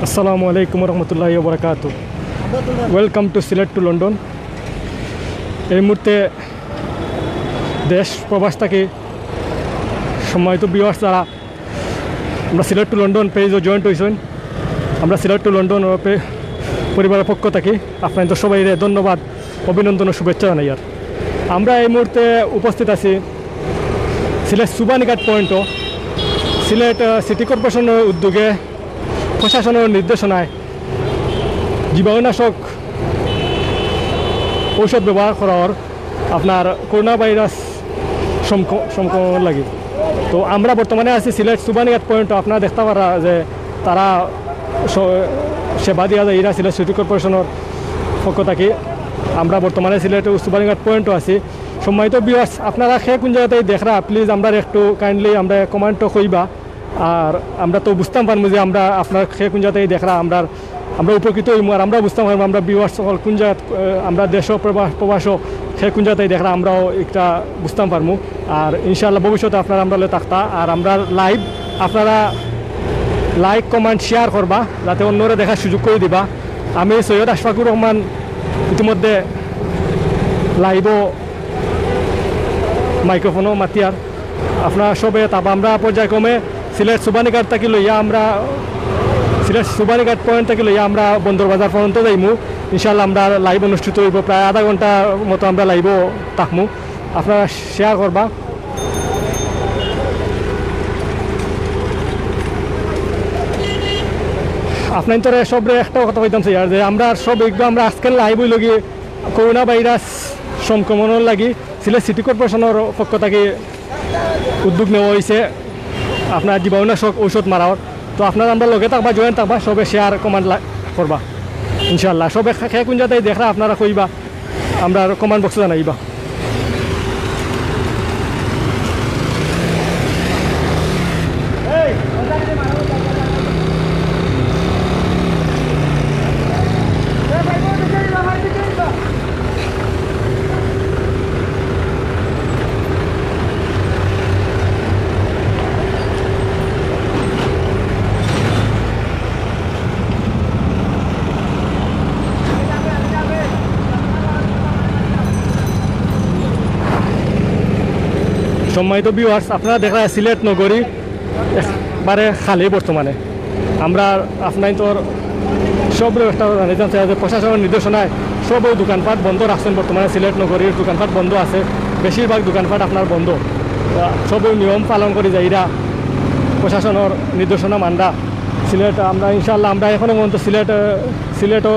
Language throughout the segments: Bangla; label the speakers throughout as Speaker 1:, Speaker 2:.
Speaker 1: আসসালামু আলাইকুম রহমতুল্লাহি ওয়া বারাকাতুহু। Welcome to Sylhet to London. এই মুহূর্তে দেশ প্রবাস থেকে সম্মানিত ভিউয়ার্স যারা আমরা সিলেট টু লন্ডন পেজও জয়েন্ট হয়েছেন, আমরা সিলেট টু লন্ডন পরিবারের পক্ষ থেকে আপনাদের সবাই ধন্যবাদ, অভিনন্দন ও শুভেচ্ছা জানাই। আর আমরা এই মুহূর্তে উপস্থিত আছি সিলেট সুবানীঘাট পয়েন্টও। সিলেট সিটি কর্পোরেশনের উদ্যোগে প্রশাসনের নির্দেশনায় জীবাণুনাশক ঔষধ ব্যবহার করার আপনার করোনা ভাইরাস সংক্রমণ লাগে। তো আমরা বর্তমানে আছি সিলেট সুবানীঘাট পয়েন্ট। আপনারা দেখতে পারা যে তারা সেবা দিয়া যায় এরা সিলেট সিটি কর্পোরেশনের পক্ষ থেকে। আমরা বর্তমানে সিলেট সুবানীঘাট পয়েন্টও আছি। সম্মানিত ভিউয়ার্স, আপনারা সে কোন জায়গাতেই দেখরা প্লিজ আমরা একটু কাইন্ডলি আমরা কমেন্টও কইবা। আর আমরা তো বুঝতাম পারবো যে আমরা আপনার সে কোন জায়গাতেই দেখরা আমরা উপকৃত হইমু। আর আমরা বুঝতাম পারবো আমরা ভিউয়ার্স সকল কোন জায়গা আমরা দেশ প্রবাসও সে কোন জায়গাতেই দেখরা আমরাও একটা বুঝতাম পারবো। আর ইনশাআল্লাহ ভবিষ্যতে আপনারা আমরা থাকতা। আর আমরা লাইভ আপনারা লাইক কমেন্ট শেয়ার করবা যাতে অন্যরা দেখার সুযোগ করে দিবা। আমি সৈয়দ আশফাকুর রহমান ইতিমধ্যে লাইভও মাইক্রোফোনও মাতিয়ার আপনারা সবে তারপর আমরা পর্যায়ক্রমে সিলেট সুবানীঘাট থেকে লইয়া আমরা সিলেট সুবানীঘাট পয়েন্ট থেকে লইয়া আমরা বন্দর বাজার পর্যন্ত যাইমু। ইনশাআল্লাহ আমরা লাইভ অনুষ্ঠিত হইব, প্রায় আধা ঘন্টা মতো আমরা লাইভও থাকমু। আপনারা শেয়ার করবা। আপনার তো সব একটা কথা কইতাম স্যার যে আমরা সব আমরা আজকাল লাইভ হইল গিয়ে করোনা ভাইরাস সংক্রমণের লাগি সিলেট সিটি কর্পোরেশনের পক্ষ থেকে উদ্যোগ নেওয়া হয়েছে আপনার জীবাণুনাশক ঔষধ মারার। তো আপনারা আমরা লগে থাকবা, জয়েন্ট থাকবা, সবে শেয়ার কমেন্ট করবা ইনশাআল্লাহ। সবে খে কোন জায়গায় দেখরা আপনারা কইবা, আমরা কমেন্ট বক্সে জানাইবা। সম্মানিত ভিউয়ার্স, আপনারা দেখা সিলেট নগরী একবারে খালি বর্তমানে। আমরা আপনার তোর সব একটা জানিতাম যে প্রশাসনের নির্দেশনায় সব দোকানপাট বন্ধ রাখছেন। বর্তমানে সিলেট নগরীর দোকানপাট বন্ধ আছে, বেশিরভাগ দোকানপাট আপনার বন্ধ। সব নিয়ম পালন করে যাইরা প্রশাসনের নির্দেশনা মানরা সিলেট আমরা ইনশাআল্লাহ আমরা এখনও পর্যন্ত সিলেটও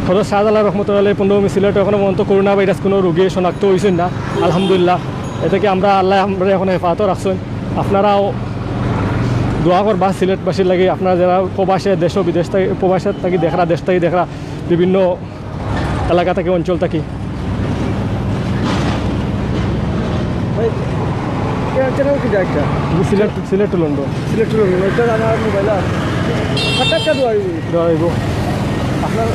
Speaker 1: হজরত শাহজালাল রহমতুল্লাহ পূর্ণভূমি সিলেট এখনও পর্যন্ত করোনা ভাইরাস কোনো রোগী শনাক্ত হয়েছেন না, আলহামদুলিল্লাহ। এ থেকে আমরা আল্লাহ আমরা এখন হেফাজত রাখছেন। আপনারাও দোয়া করবা সিলেটবাসীর লাগে। আপনারা যারা প্রবাসে দেশ বিদেশ থেকে প্রবাসের থাকি দেখরা, দেশ থেকে দেখরা, বিভিন্ন এলাকা থেকে অঞ্চল থাকি Sylhet Sylhet to London Sylhet to London এটা আমার মোবাইল আপনার।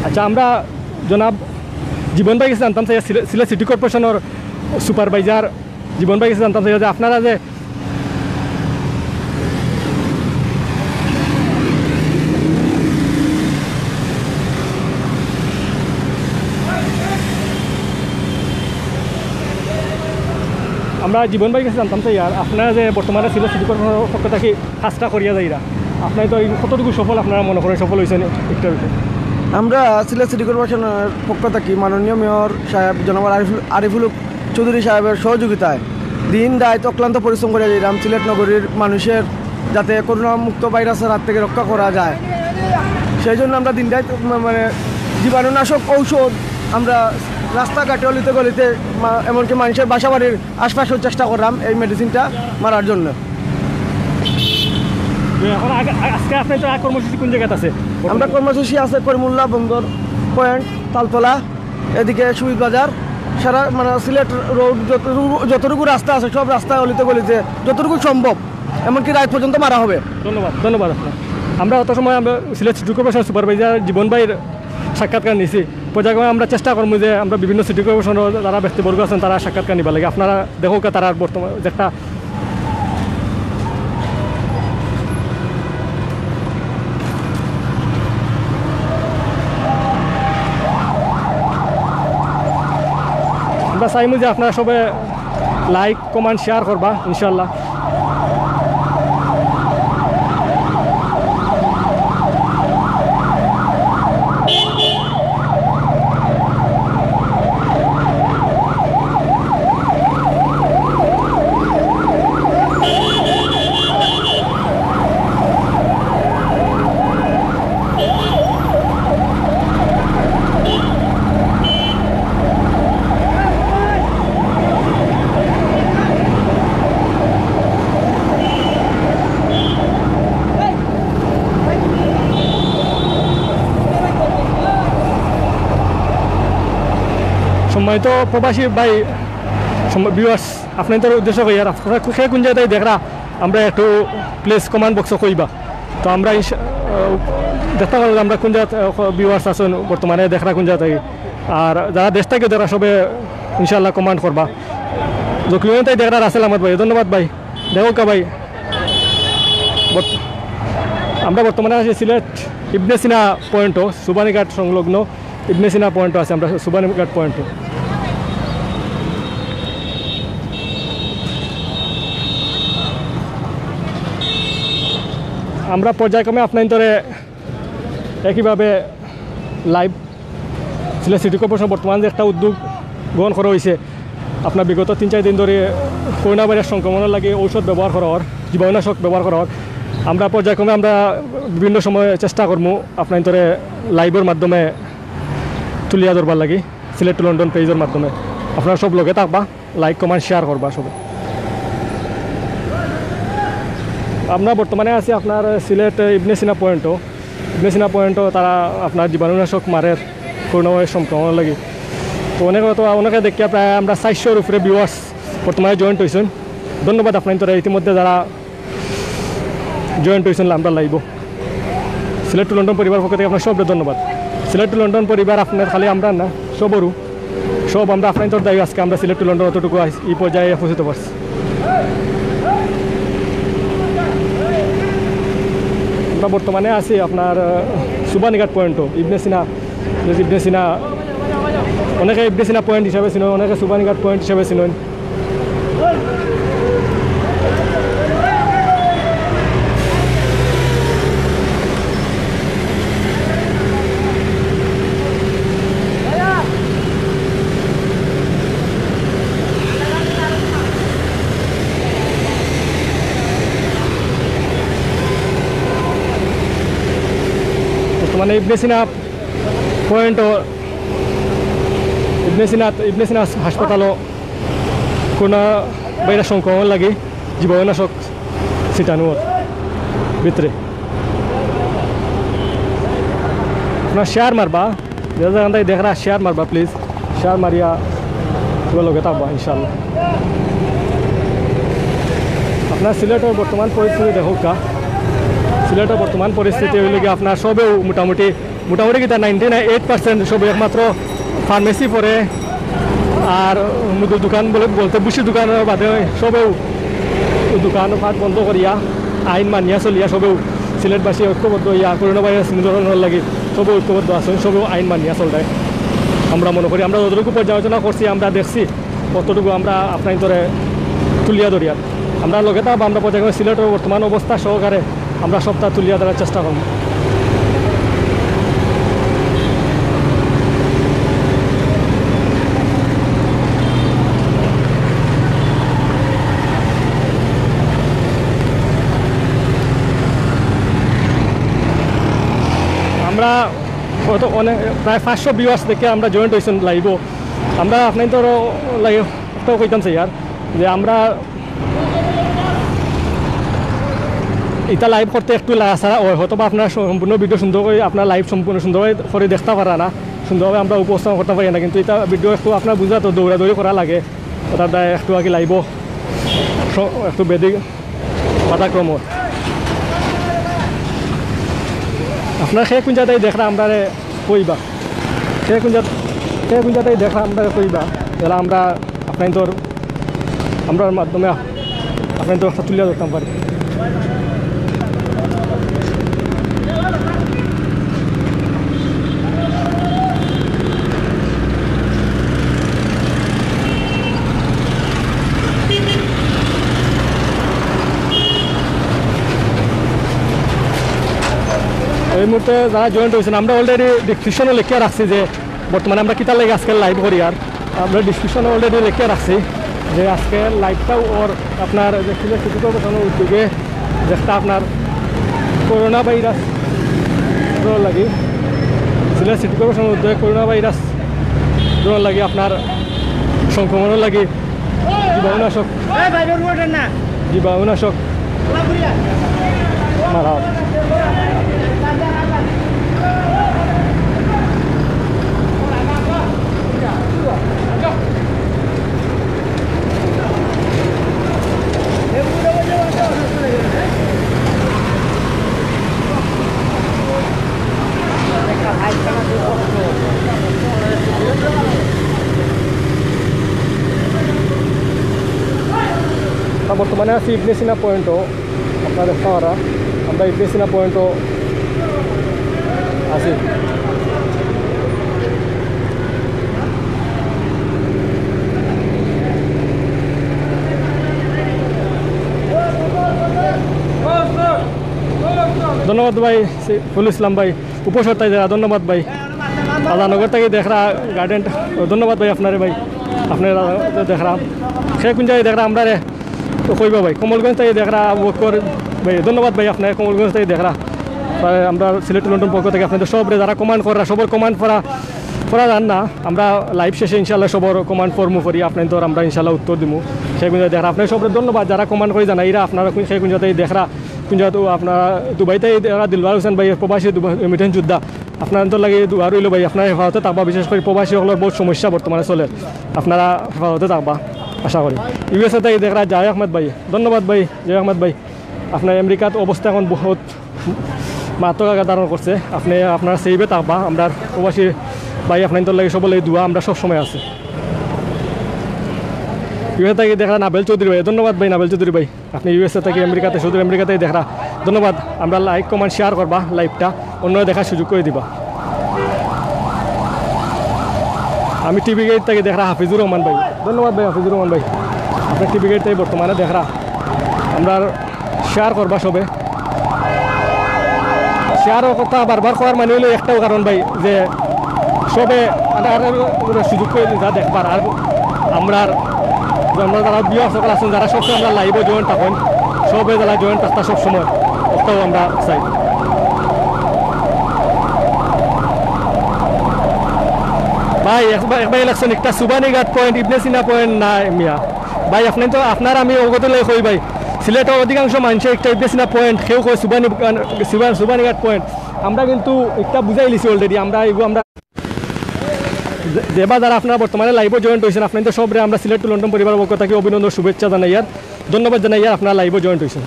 Speaker 1: আচ্ছা, আমরা জনাব জীবন ভাই কাছে জানতাম সিলেট সিটি কর্পোরেশনের সুপারভাইজার জীবন ভাই কাছে জানতাম যে আপনারা যে আমরা জীবন ভাই কাছে জানতাম আর আপনারা যে বর্তমানে সিলেট সিটি কর্পোরেশনের পক্ষ থেকে কাজটা করিয়া যাইরা আপনার তো কতটুকু সফল আপনারা মনে করেন সফল হয়েছেন একটা?
Speaker 2: আমরা সিলেট সিটি কর্পোরেশনের পক্ষ থেকে মাননীয় মেয়র সাহেব জনাব আরিফুল চৌধুরী সাহেবের সহযোগিতায় দিন রাত অক্লান্ত পরিশ্রম করে যাইলাম সিলেট নগরীর মানুষের যাতে করোনা মুক্ত ভাইরাসের হাত থেকে রক্ষা করা যায়। সেই জন্য আমরা দিন রাত মানে জীবাণুনাশক ঔষধ আমরা রাস্তাঘাটে অলিতে গলিতে এমনকি মানুষের বাসা বাড়ির আশপাশেও চেষ্টা করলাম এই মেডিসিনটা মারার জন্য।
Speaker 1: এখন আজকে আপনার তো কর্মসূচি কোন জায়গাতে আছে?
Speaker 2: আমরা কর্মসূচি আছে করিমুল্লাহ বন্দর পয়েন্ট, তালতলা, এদিকে শহীদ বাজার, সারা মানে সিলেট রোড যতটুকু রাস্তা আছে সব রাস্তায় অলিতে গলিতে যতটুকু সম্ভব এমনকি রাত পর্যন্ত মারা হবে।
Speaker 1: ধন্যবাদ ধন্যবাদ আপনার। আমরা অত সময় আমরা সিলেট সিটি কর্পোরেশন সুপারভাইজার জীবন ভাইয়ের সাক্ষাৎকার নিয়েছি। পর্যায়ক্রমে আমরা চেষ্টা করবো যে আমরা বিভিন্ন সিটি কর্পোরেশনের যারা ব্যক্তিবর্গ আছেন তারা সাক্ষাৎকার নিবা লাগে। আপনারা দেখো তারা বর্তমানে একটা আমরা চাইমু যে আপনারা সবে লাইক কমেন্ট শেয়ার করবা ইনশাল্লাহ। সম্মানিত প্রবাসী ভাই ভিউয়ার্স, আপনাদের উদ্দেশ্য কই আর আপনারা কোন জায়গায় দেখরা আমরা একটু প্লেস কমেন্ট বক্স কইবা। তো আমরা দেখতে পারবো আমরা কোন জায়গা ভিউয়ার্স আছেন বর্তমানে দেখরা কোন জায়গায়, আর যারা দেশ থেকে দেখরা সবে ইনশাল্লাহ কমেন্ট করবা। যখন দেখরা রাসেল আহমদ ভাই, ধন্যবাদ ভাই। দেখো কা ভাই, আমরা বর্তমানে আছি সিলেট ইবনে সিনা পয়েন্টও, সুবানীঘাট সংলগ্ন ইবনে সিনা পয়েন্টও আছে, আমরা সুবানীঘাট পয়েন্টও। আমরা পর্যায়ক্রমে আপনার একইভাবে লাইভ সিলেট সিটি কর্পোরেশন বর্তমানে একটা উদ্যোগ গ্রহণ করা হয়েছে। আপনার বিগত 3-4 দিন ধরে করোনা ভাইরাস সংক্রমণের লাগে ঔষধ ব্যবহার করার, জীবাণুনাশক ব্যবহার করার আমরা পর্যায়ক্রমে আমরা বিভিন্ন সময় চেষ্টা করবো আপনার লাইভের মাধ্যমে তুলিয়া ধরবার লাগে সিলেট টু লন্ডন পেজের মাধ্যমে। আপনারা সব লগে থাকবা, লাইক কমেন্ট শেয়ার করবা সবে। আমরা বর্তমানে আছি আপনার সিলেট ইবনে সিনা পয়েন্টও। ইবনে সিনা পয়েন্টও তারা আপনার জীবাণুনাশক মারের করোনা ভাইরাস সংক্রমণ লাগে। তো অনেকে দেখিয়া প্রায় আমরা 400-র উপরে ভিউয়ার্স বর্তমানে জয়েন্ট হয়েছেন। ধন্যবাদ আপনার ইতিমধ্যে যারা জয়েন্ট হয়েছেন আমরা লাইব। সিলেট টু লন্ডন পরিবার পক্ষ থেকে আপনার সবরে ধন্যবাদ। সিলেট টু লন্ডন পরিবার আপনার খালি আমরা না, সবরও সব আমরা আপনার দায়ী। আজকে আমরা সিলেট টু লন্ডন অতটুকু এই পর্যায়ে পৌঁছতে পারছি। আমরা বর্তমানে আছি আপনার সুবানীঘাট পয়েন্টও, ইবনে সিনা অনেকে ইবনে সিনা পয়েন্ট হিসাবে চিনেন, অনেকে সুবানীঘাট পয়েন্ট হিসাবে চিনেন। মানে ইবনে সিনা পয়েন্টও ইবনে সিনা হাসপাতালও করোনা ভাইরাস সংক্রমণ লাগে জীবাণুনাশক ছিটানোর ভিতরে। আপনার শেয়ার মারবা, যেখান দেখরা শেয়ার মারবা প্লিজ, শেয়ার মারিয়া লগে থাকবা ইনশাল্লাহ। আপনার সিলেটের বর্তমান পরিস্থিতি দেখো কা, সিলেটের বর্তমান পরিস্থিতি হইলে কি আপনার সবেও মোটামুটি কিন্তু 98% সব একমাত্র ফার্মেসি পরে আর মুদির দোকান বলতে বুসি দোকান বাদে সবেও দোকান ফাট বন্ধ করিয়া আইন মানিয়া চলিয়া সবেও সিলেটবাসী ঐক্যবদ্ধ হইয়া করোনা ভাইরাস নিধনের লাগে সবেও ঐক্যবদ্ধ আছেন, সবেও আইন মানিয়া চলটায়। আমরা মনে করি আমরা যতটুকু পর্যালোচনা করছি, আমরা দেখছি কতটুকু আমরা আপনার তুলিয়া ধরিয়া আমরা লগে থাকবো। আমরা পর্যায়ে সিলেটের বর্তমান অবস্থা সহকারে আমরা সপ্তাহ তুলিয়া ধরার চেষ্টা করব। আমরা হয়তো অনেক প্রায় 500 ভিউয়ার্স দেখে আমরা জয়েন্ট হয়েছেন লাইভও। আমরা আপনার লাইভ কইতাম চাই আর যে আমরা এটা লাইভ করতে একটু লাগাছাড়া হয়, হয়তো বা আপনার সম্পূর্ণ ভিডিও সুন্দর করে আপনার লাইভ সম্পূর্ণ সুন্দরভাবে করে দেখতে পারা না, সুন্দরভাবে আমরা উপস্থাপন করতে পারি না। কিন্তু এটা ভিডিও একটু আপনার বুঝা তো দৌড়াদৌড়ি করা লাগে, ওটার দায় একটু আগে লাইভও একটু বেদিক পাঠাক্রম। আপনার সে কোন জায়গায় দেখরা আমরা কইবা, সে কোন জায়গায় দেখা আমরা কইবা, যারা আমরা আপনার আমরা মাধ্যমে আপনার একটা তুলিয়া ধরতাম পারি। এই মুহূর্তে যারা জয়েন্ট হয়েছেন আমরা অলরেডি ডিসক্রিপশনে লিখে রাখছি যে বর্তমানে আমরা কিতা লাগে আজকে লাইভ করি আর আমরা ডিসক্রিপশনে অলরেডি লিখে রাখছি যে আজকে লাইভটাও ওর আপনার যে সিটি কর্পোরেশনের উদ্যোগে যেটা আপনার করোনা ভাইরাস লাগি সিলেট সিটি কর্পোরেশনের উদ্যোগে করোনা ভাইরাস লাগি আপনার সংক্রমণের লাগি জীবাণুনাশক মারা বর্তমানে আছি ইবনে সিনা পয়েন্টও আপনারা দেখতে পারা আমরা ইবনে সিনা পয়েন্টও আছি ধন্যবাদ ভাই ফুল ইসলাম ভাই উপসত্তায় যারা ধন্যবাদ ভাই আদানগর থেকে দেখরা গার্ডেন ধন্যবাদ ভাই আপনারে ভাই আপনারা দেখরা সে কোন জায়গায় দেখরা আমরা রে তো কইবা ভাই কমলগঞ্জ থেকে দেখরা ওকর ভাই ধন্যবাদ ভাই আপনার কমলগঞ্জ থেকে দেখরা আমরা সিলেট লন্ডন পক্ষ থেকে আপনাদের সব যারা কমান্ড করা সবর কমান্ড করা যান না আমরা লাইভ শেষে ইনশাল্লাহ সবর কমান্ড ফর্মু করি আপনাদের আমরা ইনশাল্লাহ উত্তর দিব সেই গুঞ্জা দেখরা আপনার সব ধন্যবাদ যারা কমান্ড করে জানা এরা আপনারা সেই গুঞ্জাতেই দেখরা কুঞ্জাতো আপনারা দুবাইতে দিলবার হোসেন ভাই প্রবাসী মিঠেন যোদ্ধা আপনাদের লাগে দুয়ার রইল ভাই আপনারা হেফাজতে থাকবা বিশেষ করে প্রবাসীসকলের বহুত সমস্যা বর্তমানে চলে আপনারা হেফাজতে থাকবা আশা করি ইউএসএ থেকে দেখরা জয় আহমেদ ভাই ধন্যবাদ ভাই জয় আহমেদ ভাই আপনার আমেরিকাত অবস্থা এখন বহুত মাতকা ধারণ করছে আপনি আপনারা সেইবে থাকবা আমরা প্রবাসী ভাই আপনাদের লাগে সব লাগে দোয়া আমরা সবসময় আছি ইউএসএ থেকে দেখরা নাবেল চৌধুরী ভাই ধন্যবাদ ভাই নাবেল চৌধুরী ভাই আপনি ইউএসএ থেকে আমেরিকাতে শুধু আমেরিকাতেই দেখরা ধন্যবাদ আমরা লাইক কমেন্ট শেয়ার করবা লাইভটা অন্য দেখার সুযোগ করে দিবা আমি টিভি গেট থেকে দেখরা হাফিজুর রহমান ভাই ধন্যবাদ ভাই হাফিজুর রহমান ভাই আপনার টিভি গেট থেকে বর্তমানে দেখরা আমরা শেয়ার করবা সবে শেয়ারের কথা বারবার করার মানে হইলো একটাও কারণ ভাই যে সবে সুযোগ করে যা দেখবার আর আমরা যারা বিয়ে সকল আছেন যারা সবসময় আমরা লাইভে জয়েন্ট থাকেন সবে যারা জয়েন্ট থাকতা সবসময় ওটাও আমরা চাই ভাই একবার ইলেকশন একটা সুবানীঘাট পয়েন্ট ইবনে সিনা পয়েন্ট না মিয়া ভাই আপনি তো আপনার আমি অবগত লাগে কই ভাই সিলেটের অধিকাংশ মানুষের একটা ইবনে সিনা পয়েন্ট কেউ কয় সুবানীঘাট পয়েন্ট আমরা কিন্তু একটা বুঝাই লিছি অলরেডি আমরা এগুলো আমরা যেবা যারা আপনারা বর্তমানে লাইভে জয়েন্ট হয়েছেন আপনাদের সবরে আমরা সিলেট টু লন্ডন পরিবারের পক্ষ থেকে অভিনন্দন শুভেচ্ছা জানাই আর ধন্যবাদ জানাই আর আপনারা লাইভে জয়েন্ট হয়েছেন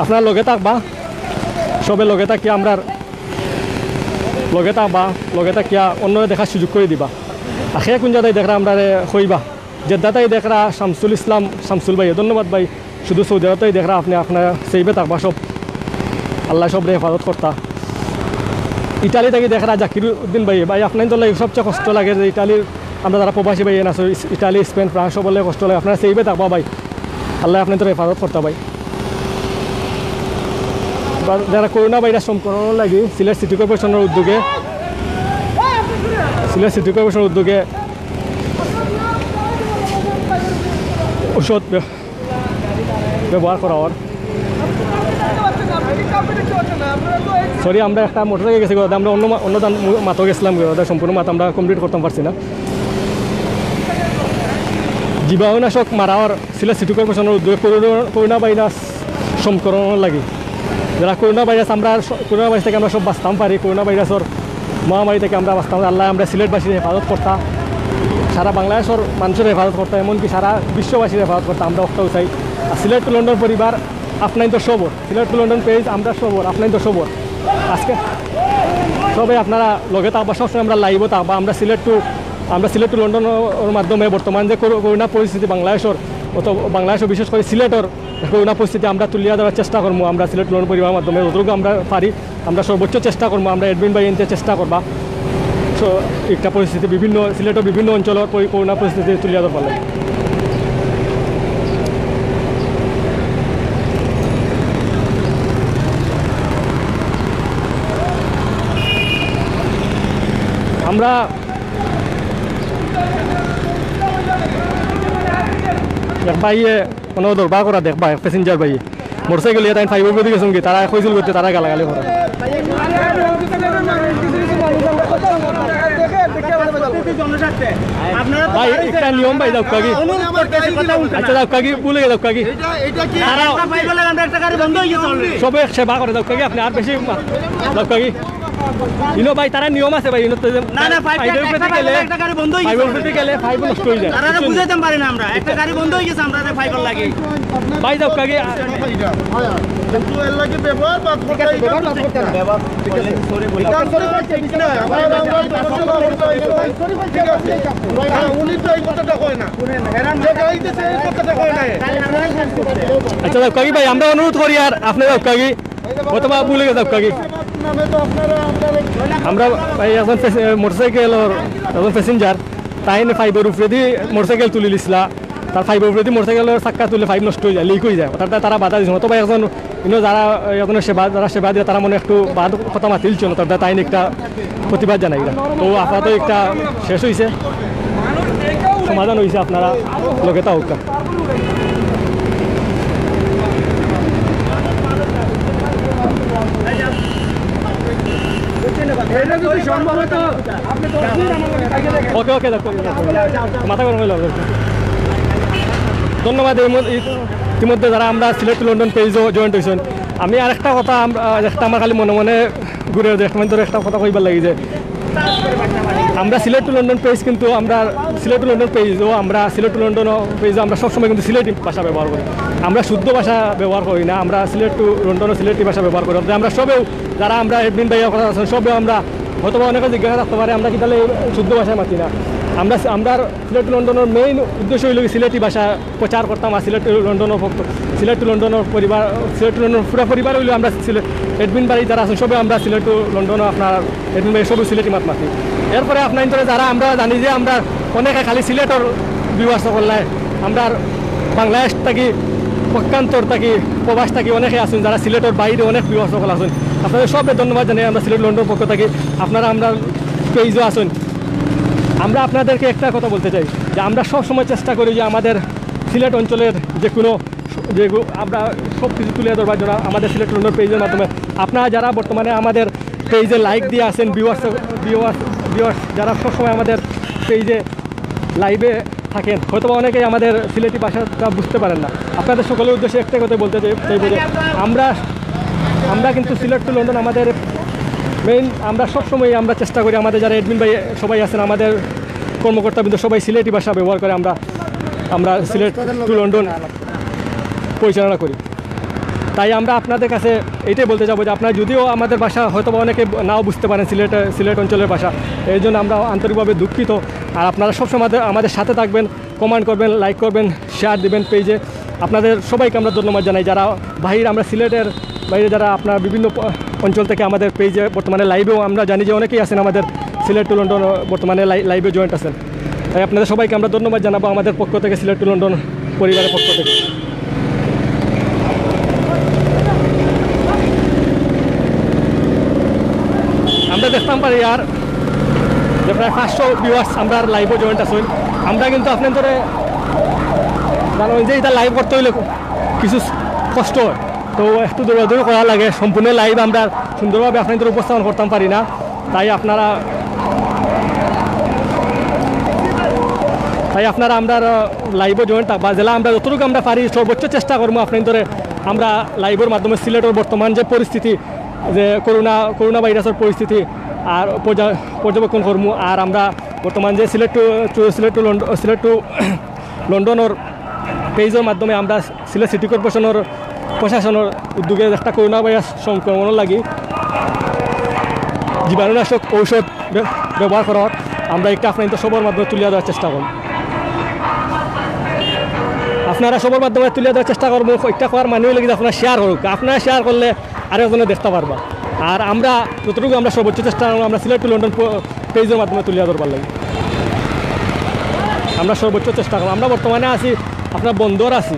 Speaker 1: আপনারা লগে থাকবা সবে লগে থাকিয়া আমরা লগে থাকবা লগে থাকিয়া অন্য দেখার সুযোগ করে দিবা আর সে কোন জায়গায় দেখরা আমরা কইবা জেদ্দাতাই দেখরা শামসুল ইসলাম শামসুল ভাই ধন্যবাদ ভাই শুধু সৌদি আরবতেই দেখরা আপনি আপনার সেইবে থাকবা সব আল্লাহ সবরে হেফাজত করতা ইটালি থেকে দেখরা জাকির উদ্দিন ভাই ভাই আপনার তো সবচেয়ে কষ্ট লাগে যে ইটালির আমরা যারা প্রবাসী ভাই না ইটালি স্পেন ফ্রান্স বলে কষ্ট লাগে আপনারা সেইবে থাকবা ভাই আল্লাহ আপনাদের হেফাজত করতা ভাই যারা করোনা ভাইরাস সংক্রমণ লাগে সিলেট সিটি কর্পোরেশনের উদ্যোগে ঔষধ ব্যবহার করা হওয়ার সরি আমরা একটা মোটর সাইকেল গেছি আমরা অন্য মাতো গেছিলাম সম্পূর্ণ মাত আমরা কমপ্লিট করতে পারছি না জীবাণুনাশক মারার সিলেট সিটি কর্পোরেশনের উদ্যোগে করোনা ভাইরাস সংক্রমণ লাগে যারা করোনা ভাইরাস থেকে আমরা সব বাঁচতাম পারি করোনা ভাইরাসের মহামারী থেকে আমরা বাঁচতাম আল্লাহ আমরা সিলেটবাসীর হেফাজত করতাম সারা বাংলাদেশের মানুষের হেফাজত করতাম এমনকি সারা বিশ্ববাসীর হেফাজত করতাম আমরা ওটাও চাই আর সিলেট টু লন্ডন পরিবার আপনার তো সবর সিলেট টু লন্ডন পেজ আমরা সবর আপনার তো সবর আজকে সবাই আপনারা লগে থাকবা সবসময় আমরা লাইভও থাকবা আমরা সিলেট টু লন্ডনের মাধ্যমে বর্তমান যে করোনা পরিস্থিতি বাংলাদেশের বিশেষ করে সিলেটের করোনা পরিস্থিতি আমরা তুলিয়া দেওয়ার চেষ্টা করবো আমরা সিলেট লন্ডন পরিবারের মাধ্যমে যতটুকু আমরা পারি আমরা সর্বোচ্চ চেষ্টা করবো আমরা অ্যাডমিন বাই এনতে চেষ্টা করবা সো একটা পরিস্থিতি সিলেটের বিভিন্ন অঞ্চলের করোনা পরিস্থিতি তুলিয়া দেওয়া লাগে আমরা এক ভাইয়ে কোনো দরবার করা দেখবা প্যাসেঞ্জার ভাই মোটরসাইকেল ইয়ে তাই ফাইবার প্রতি গেছেন কি তারা কইছিল করতে তারা গালাগালি করে ভাই একটা নিয়ম ভাই দাও কাকি আচ্ছা দাও কাকি বলে দাও কাকি সবে সেবা করে দাও কাকি আপনি আর বেশি দাও কাকি ইনো ভাই তারা নিয়ম আছে ভাই ইনো তো
Speaker 3: না না ফাইবার একটা গাড়ি বন্ধ হয়ে গেছে
Speaker 1: ফাইবার প্রতি গেলে ফাইবার নষ্ট হয়ে যায়
Speaker 3: তারা বুঝাইতে পারি না আমরা একটা গাড়ি বন্ধ হয়ে গেছে আমরা ফাইবার লাগে
Speaker 1: ভাই দাও কাকি
Speaker 4: কিন্তু এর লাগে ব্যবহার বাদ করতে ব্যবহার ঠিক আছে সরি বলি ঠিক আছে উনি তো এই কথাটা কয় না যে গাইতেছে এই কথাটা কয় না
Speaker 1: আচ্ছা দাও কাকি ভাই আমরা অনুরোধ করি আর আপনি দাও কাকি অথবা বলে দাও কাকি
Speaker 4: নামে তো আপনারা
Speaker 1: আমরা ভাই এখন মোটরসাইকেল এখন প্যাসেঞ্জার তাই ফাইবার উপরে দিয়ে মোটরসাইকেল তুলে দিছিলা তার ফাইবার উপরে দিয়ে মোটরসাইকেলের চাক্কা তুলে ফাইভ নষ্ট হয়ে যায় লিক হয়ে যায় অর্থাৎ তারা বাধা দিচ্ছে অথবা এখন যারা এখন সেবা দিয়ে তারা মনে একটু বাদ কথা মাতিলছিল অর্থাৎ তাই একটা প্রতিবাদ জানাই তো আপাতত একটা শেষ হয়েছে সমাধান হয়েছে আপনারা লোকে তা হোক ওকে ওকে মাথা গরম হইল ধন্যবাদ ইতিমধ্যে যারা আমরা সিলেট টু লন্ডন পেজও জয়েন্ট হয়েছেন আমি আর একটা কথা একটা আমার খালি মনে মনে ঘুরে দেখবেন ধরে একটা কথা কইবার লাগি যে আমরা সিলেট টু লন্ডন পেজ কিন্তু আমরা সিলেট টু লন্ডন পেজও আমরা সিলেট টু লন্ডন পেজও আমরা সবসময় কিন্তু সিলেটি ভাষা ব্যবহার করি আমরা শুদ্ধ ভাষা ব্যবহার করি না আমরা সিলেট টু লন্ডনও সিলেটি ভাষা ব্যবহার করি আমরা সবেও যারা আমরা এডমিন ভাইয়া কথা আছেন সবেও আমরা হয়তো অনেকে জিজ্ঞাসা রাখতে পারে আমরা কি তাহলে শুদ্ধ ভাষায় মাতি না আমরা সিলেট টু লন্ডনের মেইন উদ্দেশ্য হইল সিলেটি ভাষা প্রচার করতাম আর সিলেট টু লন্ডনের সিলেট টু লন্ডনের পরিবার সিলেট টু লন্ডন পুরো পরিবার হইলেও আমরা এডমিন বাড়ি যারা আছেন সবে আমরা সিলেট টু লন্ডনও আপনার এডমিন বাড়ি সবই সিলেটি মাত মাতি এরপরে আপনার যারা আমরা জানি যে আমরা অনেকে খালি সিলেটর বিবাস করলে আমরা বাংলাদেশ থাকি পক্ষান্তর থাকি প্রবাস থাকি অনেকে আছেন যারা সিলেটের বাইরে অনেক বিবাস সকল আছেন আপনাদের সবকে ধন্যবাদ জানাই আমরা সিলেট লন্ডন পক্ষ থাকি আপনারা আমরা পেজও আছেন আমরা আপনাদেরকে একটা কথা বলতে চাই যে আমরা সবসময় চেষ্টা করি যে আমাদের সিলেট অঞ্চলের যে কোনো যে আমরা সব কিছু তুলে ধরবার জন্য আমাদের সিলেট লন্ডন পেজের মাধ্যমে আপনারা যারা বর্তমানে আমাদের পেজে লাইক দিয়ে আসেন ভিউয়ার্স যারা সবসময় আমাদের পেজে লাইভে থাকেন হয়তো অনেকেই আমাদের সিলেটি ভাষাটা বুঝতে পারেন না আপনাদের সকলের উদ্দেশ্যে একটা কথা বলতে চাইব যে আমরা কিন্তু সিলেট টু লন্ডন আমাদের মেইন আমরা সবসময় আমরা চেষ্টা করি আমাদের যারা এডমিন ভাই সবাই আছেন আমাদের কর্মকর্তাবৃন্দ সবাই সিলেটি ভাষা ব্যবহার করে আমরা সিলেট টু লন্ডন পরিচালনা করি তাই আমরা আপনাদের কাছে এইটাই বলতে যাবো যে আপনারা যদিও আমাদের ভাষা হয়তো অনেকে নাও বুঝতে পারেন সিলেট অঞ্চলের ভাষা এই জন্য আমরা আন্তরিকভাবে দুঃখিত আর আপনারা সবসময় আমাদের সাথে থাকবেন কমেন্ট করবেন লাইক করবেন শেয়ার দিবেন পেজে আপনাদের সবাইকে আমরা ধন্যবাদ জানাই যারা আমরা সিলেটের বাইরে যারা আপনার বিভিন্ন অঞ্চল থেকে আমাদের পেজে বর্তমানে লাইভেও আমরা জানি যে অনেকেই আছেন আমাদের সিলেট টু লন্ডন বর্তমানে লাইভে জয়েন্ট আছেন তাই আপনাদের সবাইকে আমরা ধন্যবাদ জানাবো আমাদের পক্ষ থেকে সিলেট টু লন্ডন পরিবারের পক্ষ থেকে আমরা দেখতাম পারি আর যে প্রায় 500 ভিউয়ার্স আমরা লাইভও জয়েন্ট আছেন আমরা কিন্তু আপনার ধরে জানেন যে এটা লাইভ করতে হইলে কিছু কষ্ট হয় তো একটু দৌড়াদৌড়ি করা লাগে সম্পূর্ণ লাইভ আমরা সুন্দরভাবে আপনাদের উপস্থাপন করতাম পারি না তাই আপনারা আমরা লাইভও জয়েন্ট থাকবা জেলা আমরা যতটুকু আমরা পারি সর্বোচ্চ চেষ্টা করবো আপনাদের আমরা লাইভের মাধ্যমে সিলেটের বর্তমান যে পরিস্থিতি যে করোনা ভাইরাসের পরিস্থিতি আর পর্যবেক্ষণ করবো আর আমরা বর্তমান যে সিলেট টু লন্ডনের পেজের মাধ্যমে আমরা সিলেট সিটি কর্পোরেশনের প্রশাসনের উদ্যোগে একটা করোনা ভাইরাস সংক্রমণের লাগি জীবাণুনাশক ঔষধ ব্যবহার করার আমরা একটা আপনাদের সবার মাধ্যমে তুলে দেওয়ার চেষ্টা করব আপনারা সবার মাধ্যমে তুলে দেওয়ার চেষ্টা করবো একটা করার মানেও লাগে আপনারা শেয়ার করুক আপনারা শেয়ার করলে আরেকজনে দেখতে পারবা আর আমরা যতটুকু আমরা সর্বোচ্চ চেষ্টা করবো আমরা সিলেট টু লন্ডন পেজের মাধ্যমে তুলে ধরবার লাগে আমরা সর্বোচ্চ চেষ্টা করবো আমরা বর্তমানে আছি আপনার বন্দর আছি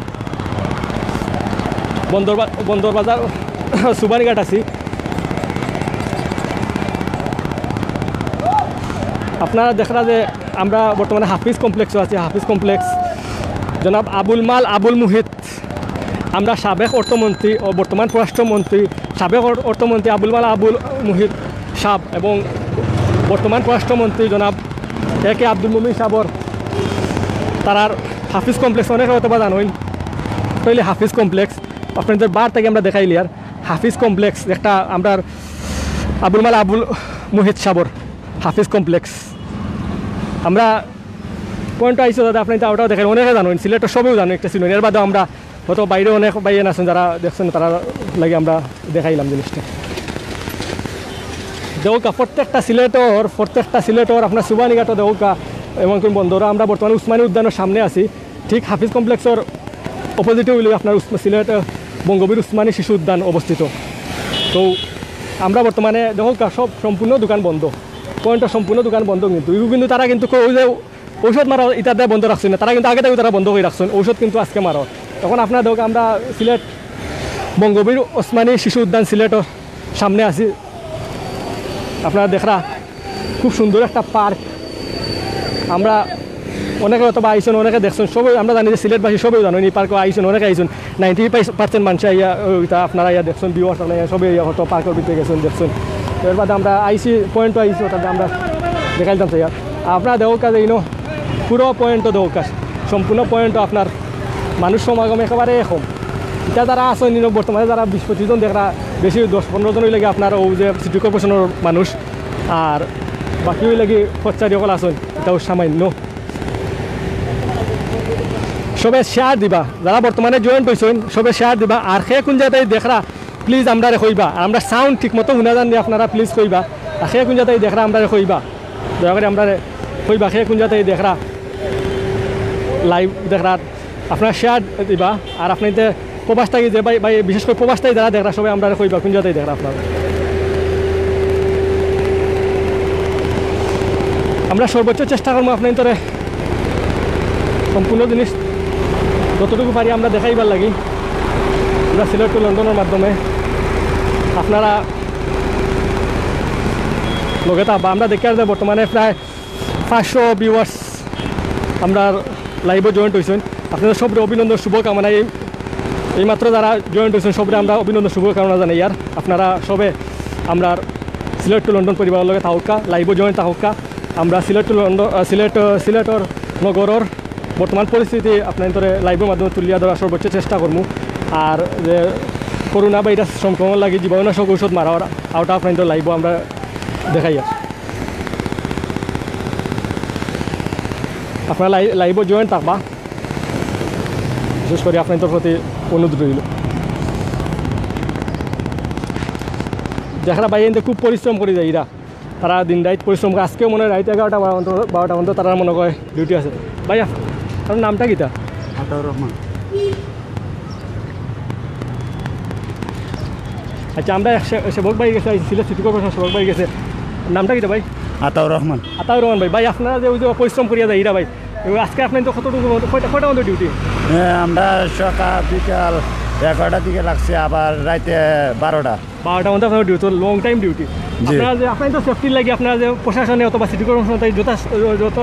Speaker 1: বন্দর বাজার সুবানীঘাট আছি আপনারা দেখরা যে আমরা বর্তমানে হাফিজ কমপ্লেক্সও আছি, হাফিজ কমপ্লেক্স জনাব আবুল মাল আবুল মুহিত, আমরা সাবেক অর্থমন্ত্রী ও বর্তমান পররাষ্ট্রমন্ত্রী সাবেক অর্থমন্ত্রী আবুল মাল আবুল মুহিত সাহ এবং বর্তমান পররাষ্ট্রমন্ত্রী জনাব একে আব্দুল মুমিন সাবর তারার হাফিজ কমপ্লেক্স অনেক হয়তো বা জানোই তাইলে হাফিজ কমপ্লেক্স আপনাদের বার থেকে আমরা দেখাইলি আর হাফিজ কমপ্লেক্স একটা আমরা আবুল মাল আবুল মুহিত সাবর হাফিজ কমপ্লেক্স আমরা পয়েন্ট আইসো দাদা আপনি ওটাও দেখেন অনেকে জানেন সিলেটের সবেও জানো একটা ছিল এর বাদেও আমরা হয়তো বাইরে অনেক বাইরে আছেন যারা দেখছেন তারা লাগে আমরা দেখাইলাম জিনিসটা দেউকা প্রত্যেকটা সিলেটর আপনার সুবানীঘাটও দেউকা এবং বন্ধুরা আমরা বর্তমানে উসমানী উদ্যানের সামনে আছি ঠিক হাফিজ কমপ্লেক্সের অপোজিটে হইলে আপনার সিলেট বঙ্গবীর উসমানী শিশু উদ্যান অবস্থিত। তো আমরা বর্তমানে দেউকা সব সম্পূর্ণ দোকান বন্ধ, পয়েন্টের সম্পূর্ণ দোকান বন্ধ কিন্তু তারা কিন্তু ওই যে ঔষধ মারা ইত্যাদি বন্ধ রাখছেন না, তারা কিন্তু আগে থেকে তারা বন্ধ করে রাখছেন ঔষধ কিন্তু আজকে মারা। এখন আপনার দেউকা আমরা সিলেট বঙ্গবীর ওসমানী শিশু উদ্যান সিলেটের সামনে আছি, আপনারা দেখরা খুব সুন্দর একটা পার্ক। আমরা অনেকে অথবা আইসন অনেকে দেখছেন সবাই আমরা জানি যে সিলেটবাসী সবাই জানেন এই পার্কে আইসন অনেকে আইসন 90% মানুষ ইয়া আপনারা ইয়া দেখছেন ভিউয়ার্স আপনারা সবাই হয়তো পার্কের ভিতরে গেছেন দেখছেন। এর বাদে আমরা আইসি পয়েন্টও আইসি ওটাতে আমরা দেখাইতাম চাই আপনারা দেওকা যে ইনো পুরো পয়েন্টও দেওকা সম্পূর্ণ পয়েন্টও আপনার মানুষ সমাগম একেবারে কম। এটা যারা আসেন বর্তমানে যারা 20-25 জন দেখরা বেশি 10-15 জন লাগে আপনার ও যে সিটি কর্পোরেশনের মানুষ আর বাকি ওই লাগে কর্মচারী সকল আসেন এটাও সামান্য। সবে শেয়ার দিবা যারা বর্তমানে জয়েন্ট হয়েছেন সবে শেয়ার দিবা আর সে কোন জায়গায় দেখরা প্লিজ আমরা কইবা আমরা সাউন্ড ঠিক মতো শুনা জানি আপনারা প্লিজ কইবা আর সে কোন জায়গায় দেখরা আমরা কইবা দয়া করে আমরা কইবা সে কোন জায়গায় দেখরা লাইভ দেখরা আপনারা শেয়ার দিবা আর আপনি প্রবাস থাকি যে ভাই বিশেষ করে প্রবাস থাকি যারা দেখরা সবাই আমরা কইবা কোন জায়গায় দেখরা আপনারা। আমরা সর্বোচ্চ চেষ্টা করবো আপনার তোরে সম্পূর্ণ জিনিস যতটুকু পারি আমরা দেখাইবার লাগি আমরা সিলেট টু লন্ডনের মাধ্যমে আপনারা লগে থাকবা। আমরা দেখি আর যে বর্তমানে প্রায় 500 ভিউয়ার্স আমরা লাইভে জয়েন্ট হয়েছেন, আপনাদের সব অভিনন্দন শুভকামনা। এইমাত্র যারা জয়েন্ট হয়েছেন সবরে আমরা অভিনন্দন শুভকামনা জানাই। আর আপনারা সবে আমরা সিলেট টু লন্ডন পরিবারের লগে থাকা লাইভে জয়েন্ট থাকা আমরা সিলেট টু লন্ডন সিলেটর নগরের বর্তমান পরিস্থিতি আপনার লাইভের মাধ্যমে তুলিয়া ধরার সর্বোচ্চ চেষ্টা করবো। আর যে করোনা ভাইরাস সংক্রমণ লাগে জীবাণুনাশক ঔষধ মারার আওটা আপনার লাইভও আমরা দেখাই। আপনারা লাইভও জয়েন্ট থাকবা, বিশেষ করে আপনাদের প্রতি অনুরোধ রইল। যারা বাইরে খুব পরিশ্রম করে যায় এরা তারা দিন রাত পরিশ্রম করে আজকেও মনে হয় রাত 11টা 12টা পর্যন্ত তারা মনে করে ডিউটি আছে। ভাই আপনার নামটা কিটা?
Speaker 5: আতাউর রহমান।
Speaker 1: আচ্ছা আমরা সেবক ভাই গেছে সিলেট সিটি কর্পোরেশন সেবক ভাই গেছে, নামটা কিটা ভাই?
Speaker 5: আতাউর রহমান।
Speaker 1: আতাউর রহমান ভাই। ভাই আপনারা যে ওই যে পরিশ্রম করিয়া যায় এরা ভাই আজকে আপনার তো কতটুকু কয়টা মতো ডিউটি?
Speaker 5: আমরা সকাল বিকাল 11টা দিকে লাগছে আবার রাতে 12টা
Speaker 1: মধ্যে আপনার ডিউটি লং টাইম ডিউটি। আপনারা যে আপনার তো সেফটির লাগে আপনারা যে প্রশাসনে অথবা সিটি কর্পোরেশন যত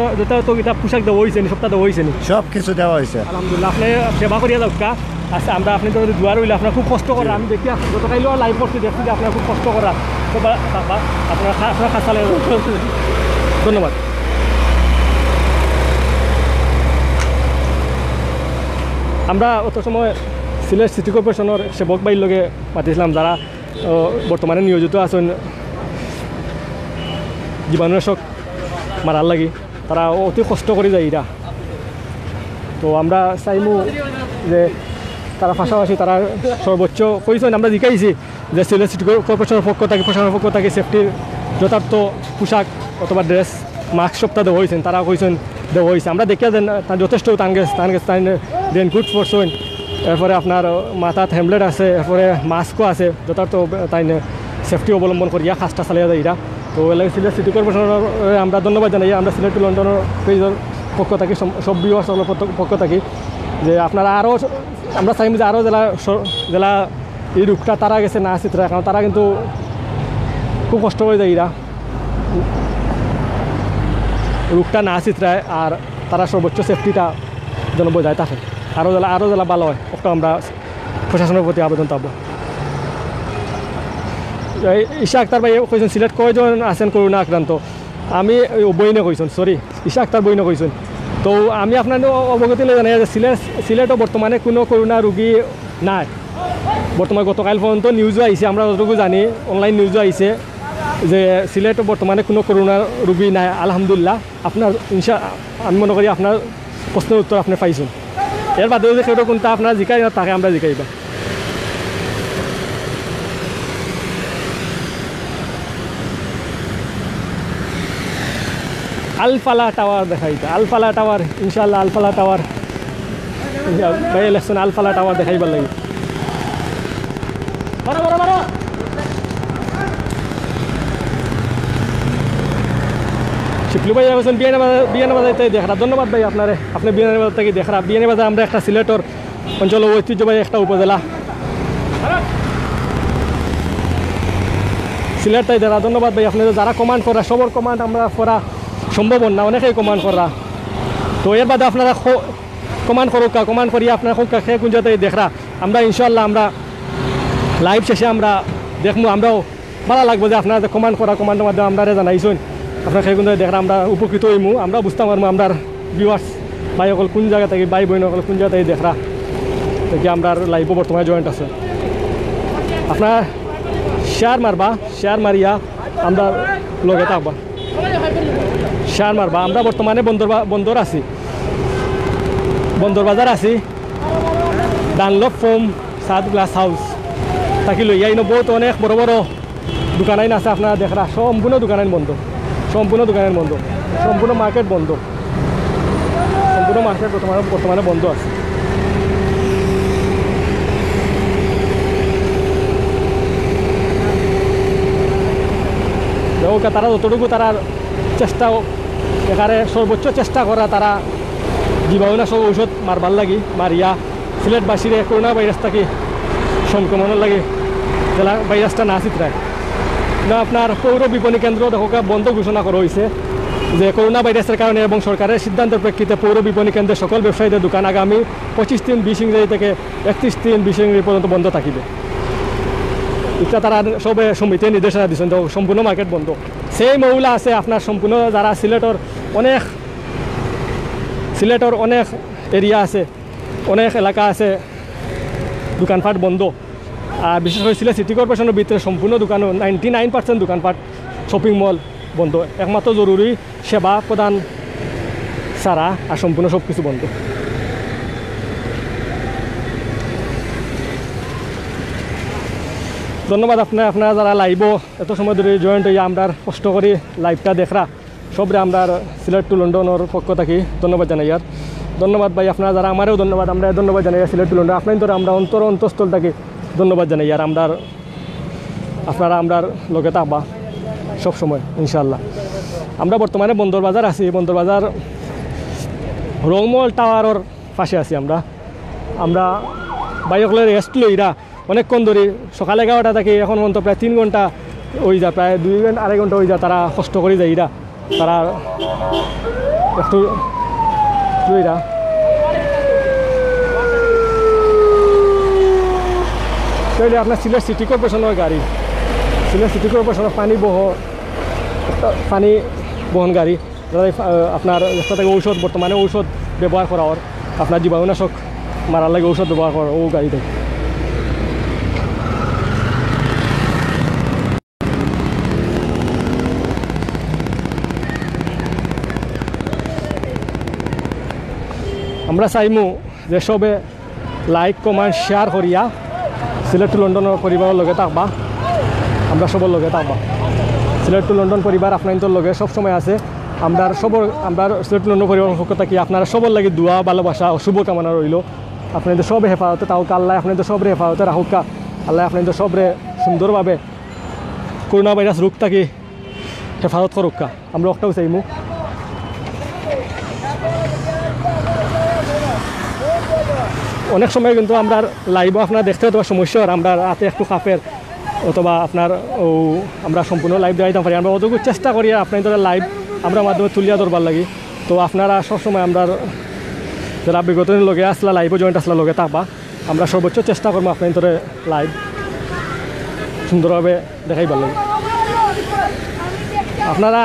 Speaker 1: পোশাক দেওয়া হয়েছে সপ্তাহ দেওয়া হয়েছে
Speaker 5: সব কিছু দেওয়া হয়েছে
Speaker 1: আলহামদুলিল্লাহ। আপনি সেবা করিয়া যাও কা। আচ্ছা আমরা আপনি তো দুয়ার হইলে আপনার খুব কষ্ট করা আমি দেখি গতকালও লাইভ করছি দেখছি যে আপনার খুব কষ্ট করা আপনার খাস ধন্যবাদ। আমরা অত সময় সিলেট সিটি কর্পোরেশনের সেবক ভাইয়ের লগে পাঠিয়েছিলাম যারা বর্তমানে নিয়োজিত আছেন জীবাণুনাশক মারার লাগি, তারা অতি কষ্ট করে যায় এরা। তো আমরা চাইমু যে তারা পাশাপাশি তারা সর্বোচ্চ কইছেন আমরা জিকাইছি যে সিলেট সিটি কর্পোরেশনের পক্ষ থেকে প্রশাসনের পক্ষ থেকে সেফটির যথার্থ পোশাক অথবা ড্রেস মাস্ক সপ্তাহ দেওয়া হয়েছেন, তারা কইছেন দেওয়া হয়েছে। আমরা দেখিয়া দেন তার যথেষ্ট রেনকোট পরছেন, এরপরে আপনার মাথাত হেমলেট আছে, এরপরে মাস্কও আছে, যথার্থ তাই সেফটি অবলম্বন করিয়া কাজটা চালিয়ে যায় এরা। তো এলাকা সিলেট সিটি কর্পোরেশনের আমরা ধন্যবাদ জানাই। আমরা সিলেট টু লন্ডনের পেজের পক্ষ থাকি সব ভিউয়ার্সের পক্ষ থাকি যে আপনারা আরও আমরা চাইম যে আরও জেলা এই রোগটা তারা গেছে না আসিত, কারণ তারা কিন্তু খুব কষ্ট হয়ে যায় এরা। রোগটা না চিত্রায় আর তারা সর্বোচ্চ সেফটিটা যেন বজায় থাকে আরও জেলা ভালো হয় ওটা আমরা প্রশাসনের প্রতি আবেদন থাকবো। ঈশা আক্তার ভাই কইছেন সিলেট কয়জন আছেন করোনা আক্রান্ত, আমি বইনে কইছেন সরি ঈশা আক্তার বইনে কইছেন। তো আমি আপনার অবগতি জানাই যে সিলেটও বর্তমানে কোনো করোনা রোগী নাই বর্তমানে। গতকাল পর্যন্ত নিউজও আহিছে, আমরা যতটুকু জানি অনলাইন নিউজও আহিছে যে সিলেটও বর্তমানে কোনো করোনা রোগী নাই আলহামদুলিল্লাহ। আপনার আমি মনে করি আপনার প্রশ্নের উত্তর আপনি পাইছেন। এর বাদেও যে সেটা কোনটা আপনার জিকাই না তাকে আমরা জিকাইবা। আলফালা টাওয়ার দেখাইতা, আলফালা টাওয়ার ইনশাল্লাহ আলফালা টাওয়ার ভাই ইলেকশন আলফালা টাওয়ার দেখাইবার লাগে। শিপলু ভাই বলছেন বিয়ানা বাজাইতে দেখরা, ধন্যবাদ ভাই আপনারে, আপনি বিয়ানা বাজার থেকে দেখরা। বিয়ানা বাজার আমরা একটা সিলেটর অঞ্চল ঐতিহ্যবাহী একটা উপজেলা সিলেট তাই দেখা। ধন্যবাদ ভাই আপনাদের যারা কমান্ড করা, সবর কমান্ড আমরা করা সম্ভব না, অনেকেই কমান্ড করা। তো এর বাদে আপনারা কমান্ড করুক, কমান্ড করিয়া আপনারা হোক সে কোন জায়গায় দেখরা। আমরা ইনশাল্লাহ আমরা লাইভ শেষে আমরা দেখবো, আমরাও ভালো লাগবো যে আপনারা কমান্ড করা কমান্ডের মাধ্যমে আমরা জানাইছেন আপনারা সেই কোন জায়গায় দেখরা। আমরা উপকৃত হইমু, আমরা বুঝতে পারবো আমরা ভিউয়ার্স ভাই সকল কোন জায়গা থেকে, ভাই বোন সকল কোন জায়গা থেকে দেখরা দেখি আমরা লাইভও বর্তমানে জয়েন্ট আছে। আপনার শেয়ার মারবা, শেয়ার মারিয়া আমরা লগে থাকবা, শেয়ার মারবা। আমরা বর্তমানে বন্দর আছি, বন্দর বাজার আছি, ডানলপ ফোম সাত গ্লাস হাউস থাকি লই আইন বহুত অনেক বড় বড় দোকান আইন আছে আপনারা দেখরা। সম্পূর্ণ দোকান আইন বন্ধ, সম্পূর্ণ দোকান আইন বন্ধ, সম্পূর্ণ মার্কেট বন্ধ, সম্পূর্ণ মার্কেট বর্তমানে বন্ধ আছে। তারা যতটুকু তারা চেষ্টা এখানে সর্বোচ্চ চেষ্টা করা, তারা জীবাণুনাশক ঔষধ মারবার লাগি মারিয়া সিলেটবাসীরে করোনা ভাইরাস থাকি সংক্রমণের লাগে জেলা ভাইরাসটা না চিত্রায় না। আপনার পৌর বিপণী কেন্দ্র দেখা বন্ধ ঘোষণা করা হয়েছে যে করোনা ভাইরাসের কারণে এবং সরকারের সিদ্ধান্তের প্রেক্ষিতে পৌর বিপণী কেন্দ্রের সকল ব্যবসায়ীদের দোকান আগামী 25-20 ইংরেজি থেকে 31-20 ইংরেজি পর্যন্ত বন্ধ থাকিবে। এটা তারা সবে সমিতির নির্দেশনা দিচ্ছেন, তো সম্পূর্ণ মার্কেট বন্ধ। সেই মহিলা আছে আপনার সম্পূর্ণ যারা সিলেটর অনেক এরিয়া আছে, অনেক এলাকা আছে দোকানপাট বন্ধ। আর বিশেষ করে সিলেট সিটি কর্পোরেশনের ভিতরে সম্পূর্ণ দোকান 99% দোকানপাট শপিং মল বন্ধ, একমাত্র জরুরি সেবা প্রদান ছাড়া আর সম্পূর্ণ সব কিছু বন্ধ। ধন্যবাদ আপনারা যারা লাইভও এত সময় ধরে জয়েন্ট হয়ে আমরা কষ্ট করি লাইভটা দেখরা সবরে আমরা সিলেট টু লন্ডনের পক্ষ থাকি ধন্যবাদ জানাই। আর ধন্যবাদ ভাই আপনারা যারা আমারও ধন্যবাদ, আমরা ধন্যবাদ জানাই সিলেট টু লন্ডন আপনার ধরে আমরা অন্তঃস্থল থাকি ধন্যবাদ জানাই। আর আপনারা আমরা লগে থাকবা সবসময় ইনশাল্লাহ। আমরা বর্তমানে বন্দর বাজার আছি, বন্দর বাজার রংমল টাওয়ারের পাশে আছি। আমরা বাইকলে রেস্ট লইরা অনেকক্ষণ ধরে সকাল 11টা থেকে এখন পর্যন্ত প্রায় 3 ঘন্টা হয়ে যায়, প্রায় 2-2.5 ঘন্টা হয়ে যায় তারা কষ্ট করে যায়। তারা একটু লইরা তাইলে আপনার সিলেট সিটি কর্পোরেশনের গাড়ি, সিলেট সিটি কর্পোরেশনের পানি বহন গাড়ি আপনার রাস্তা থেকে ঔষধ বর্তমানে ঔষধ ব্যবহার করা ওর আপনার জীবাণুনাশক মারার লাগে ঔষধ ব্যবহার করা ও গাড়ি থেকে। আমরা চাইমু যে সবে লাইক কমেন্ট শেয়ার করিয়া সিলেট টু লন্ডনের পরিবারের লগে থাকবা, আমরা সবার লগে থাকবা। সিলেট টু লন্ডন পরিবার আপনাদের লগে সবসময় আছে। আমরা সিলেট টু লন্ডন পরিবারের পক্ষ থাকি আপনারা সবার লাগে দোয়া ভালোবাসা ও শুভকামনা রইল। আপনাদের সব হেফাজতে তাহলে আল্লাহ আপনাদের সবরে হেফাজতে রাখুক, আল্লাহ আপনাদের সবরে সুন্দরভাবে করোনা ভাইরাস রোগ থাকি হেফাজত করুক, আমরা একটাও চাইমু। অনেক সময় কিন্তু আমরা লাইভও আপনারা দেখতে হতে সমস্যা আর আমরা রাতে একটু কাফের অথবা আপনার আমরা সম্পূর্ণ লাইভ দেওয়া পারি। আমরা অতটুকু চেষ্টা করি আপনাদের লাইভ আমরা মাধ্যমে তুলিয়া ধরবার লাগি। তো আপনারা সবসময় আমরা যারা বিগত দিন লগে আসলা লাইভও জয়েন্ট আসলা লগে থাকবা, আমরা সর্বোচ্চ চেষ্টা করবো আপনার ভিতরে লাইভ সুন্দরভাবে দেখাইবার লাগে। আপনারা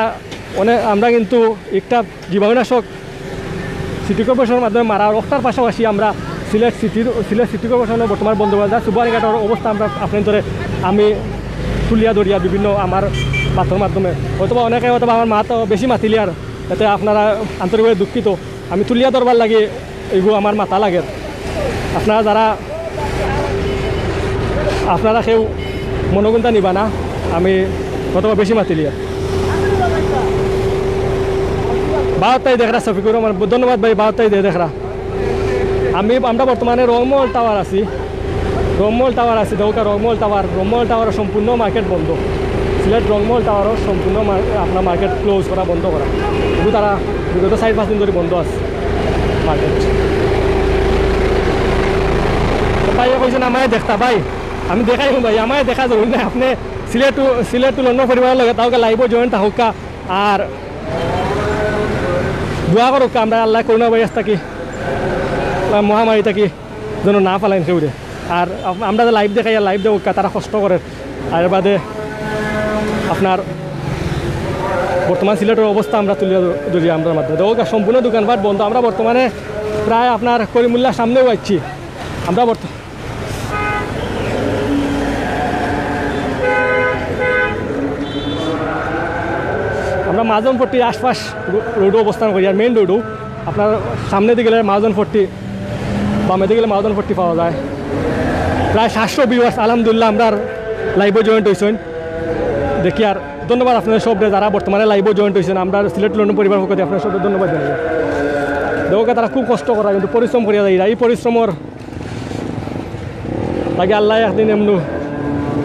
Speaker 1: আমরা কিন্তু একটা জীবাণুনাশক সিটি কর্পোরেশনের মাধ্যমে মারার অক্টার পাশাপাশি আমরা সিলেট সিটি কর্পোরেশনের বর্তমান বন্দ্যোপাধ্যায় সুবানীঘাটের অবস্থা আমরা আপনার ভিতরে আমি তুলিয়া ধরিয়া বিভিন্ন আমার বার্তার মাধ্যমে হয়তো অনেকে হয়তো আমার মা তো বেশি মাতিলি আর যাতে আপনারা আন্তরিকভাবে দুঃখিত, আমি তুলিয়া ধরবার লাগে এইগুলো আমার মাথা লাগে। আপনারা কেউ মনোগুণটা নিবা না, আমি হয়তো বেশি মাতিলি আর বারোটাই দেখরা শফিকুর রহমান, ধন্যবাদ ভাই, বারোটাই দেখরা। আমরা বর্তমানে রংমহল টাওয়ার আছি, দৌকা রংমহল টাওয়ার সম্পূর্ণ মার্কেট বন্ধ। সিলেট রংমহল টাওয়ারও সম্পূর্ণ আপনার মার্কেট ক্লোজ করা, বন্ধ করা, কিন্তু তারা বিগত 4-5 দিন ধরে বন্ধ আছে মার্কেট। ভাই কইছেন আমায় দেখতা, ভাই আমি দেখাই ভাই, আমায় দেখা জরুরি না, আপনি সিলেট লন্ডন পরিবারের লগে তাহলে লাইভও জয়েন থাকুক আর দোয়া করুক আমরা আল্লাহ করোনা ভাইরাস থাকি মহামারী থাকি যেন না পালাইন কেউ। আর আমরা লাইভ দেখাই লাইভ দেবো তারা কষ্ট করে। আর বাদে আপনার বর্তমান সিলেটের অবস্থা আমরা তুলে ধরি আমরা মাধ্যমে দেবো। সম্পূর্ণ দোকানপাট বন্ধ, আমরা বর্তমানে প্রায় আপনার করিমুল্লার সামনেও যাচ্ছি। আমরা মাঝনপট্টি আশপাশ রোডও অবস্থান করি, আর মেইন রোডও আপনার সামনে দিকে গেলে মাঝনপট্টি, বামে দিকে গেলে মাঝনপট্টি পাওয়া যায়। প্রায় 700 ভিউয়ার্স আলহামদুলিল্লাহ আমরা লাইভও জয়েন্ট হয়েছেন দেখি। আর ধন্যবাদ আপনাদের সবরে যারা বর্তমানে লাইভও জয়েন্ট হয়েছেন, আমরা সিলেট লন্ডন পরিবার পক্ষ থেকে আপনার সবরে ধন্যবাদ জানাই। দেখো তারা খুব কষ্ট করা কিন্তু পরিশ্রম করিয়া যায়, এই পরিশ্রমর লাগে আল্লাহ একদিন এমনি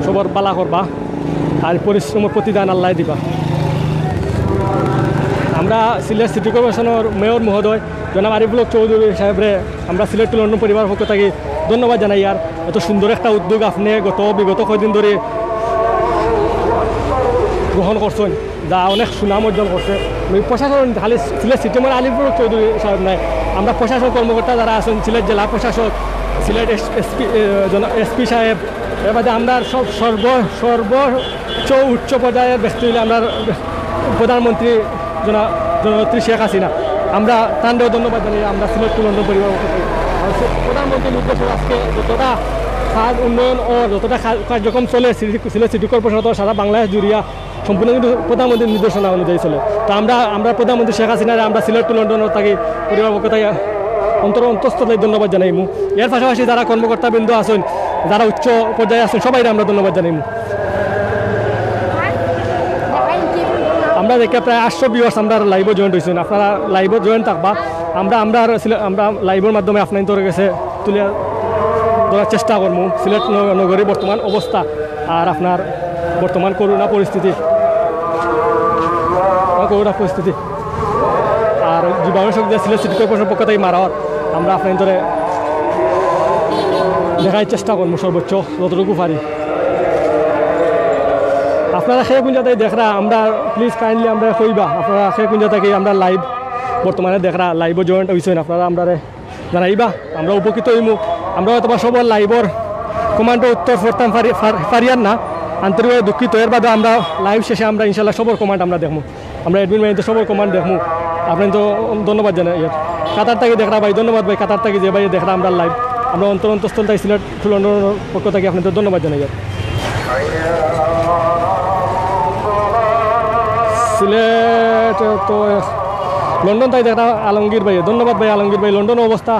Speaker 1: সবর বালা করবা, আর পরিশ্রমের প্রতিদান আল্লাহ দিবা। আমরা সিলেট সিটি কর্পোরেশনের মেয়র মহোদয় জনাব আরিফুল হক চৌধুরী সাহেবরে আমরা সিলেট লন্ডন পরিবার পক্ষ থেকে ধন্যবাদ জানাই। আর এত সুন্দর একটা উদ্যোগ আপনি বিগত কয়েকদিন ধরে গ্রহণ করছেন, যা অনেক সুনাম অর্জন করছে। প্রশাসন খালি সিলেট সিটি মানে আরিফুল হক চৌধুরী সাহেব নাই, আমরা প্রশাসন কর্মকর্তা যারা আছেন, সিলেট জেলা প্রশাসক, সিলেট এসপি সাহেব, এর বাদে আমরা সর্বোচ্চ উচ্চ পর্যায়ের ব্যক্তি হইলে আমরা প্রধানমন্ত্রী জননেত্রী শেখ হাসিনা, আমরা তান্ডেও ধন্যবাদ জানাই। আমরা সিলেট লন্ডন পরিবার প্রধানমন্ত্রীর উদ্দেশ্য আজকে যতটা খাদ উন্নয়ন ও যতটা কার্যক্রম চলে সিলেট সিটি কর্পোরেশন সারা বাংলাদেশ জুড়িয়া সম্পূর্ণ কিন্তু প্রধানমন্ত্রীর নির্দেশনা অনুযায়ী চলে। তো আমরা প্রধানমন্ত্রী শেখ হাসিনার আমরা সিলেট লন্ডনের তাকে পরিবার পক্ষ থেকে অন্তঃস্থলে ধন্যবাদ জানাইমু। এর পাশাপাশি যারা কর্মকর্তাবৃন্দ আছেন, যারা উচ্চ পর্যায়ে আছেন, সবাই আমরা ধন্যবাদ জানাইমু। আমরা দেখে প্রায় 800 ভিউয়ার্স আমরা লাইভও জয়েন্ট হয়েছেন, আপনারা লাইভও জয়েন্ট থাকবা। আমরা লাইভের মাধ্যমে আপনার কাছে তুলে ধরার চেষ্টা করবো সিলেট নগরীর বর্তমান অবস্থা আর আপনার বর্তমান করোনা পরিস্থিতি আর জীবাণুনাশক দিয়ে সিলেট সিটি কর্পোরেশনের পক্ষ থেকে মারার আমরা আপনার দেখার চেষ্টা করবো সর্বোচ্চ যতটুকু পারি। আপনারা সেই কুঞ্জাতে দেখরা আমরা প্লিজ কাইন্ডলি আমরা কইবা আপনারা সেই কুঞ্জা থেকে আমরা লাইভ বর্তমানে দেখরা লাইভও জয়েন্ট হয়েছেন, আপনারা আমরা জানাইবা, আমরা উপকৃত হইমু। আমরা হয়তো সবর লাইভর কমান্ডের উত্তর করতাম পারিয়ার না, আন্তরিকভাবে দুঃখিত। এর বাদে আমরা লাইভ শেষে আমরা ইনশাল্লাহ সবর কমান্ড আমরা দেখবো, আমরা অ্যাডমিন বাহিনীতে সবর কমান্ড দেখবো। আপনার তো ধন্যবাদ জানাই। কাতার থেকে দেখরা ভাই, ধন্যবাদ ভাই, কাতার থেকে যে ভাই দেখরা আমরা লাইভ, আমরা অন্তস্থল থেকে সিলেট লন্ডনের পক্ষ থেকে আপনাদের ধন্যবাদ জানাই। সিলেট তো লন্ডন তাই দেখা আলমগীর ভাই, ধন্যবাদ ভাই আলমগীর ভাই। লন্ডন অবস্থা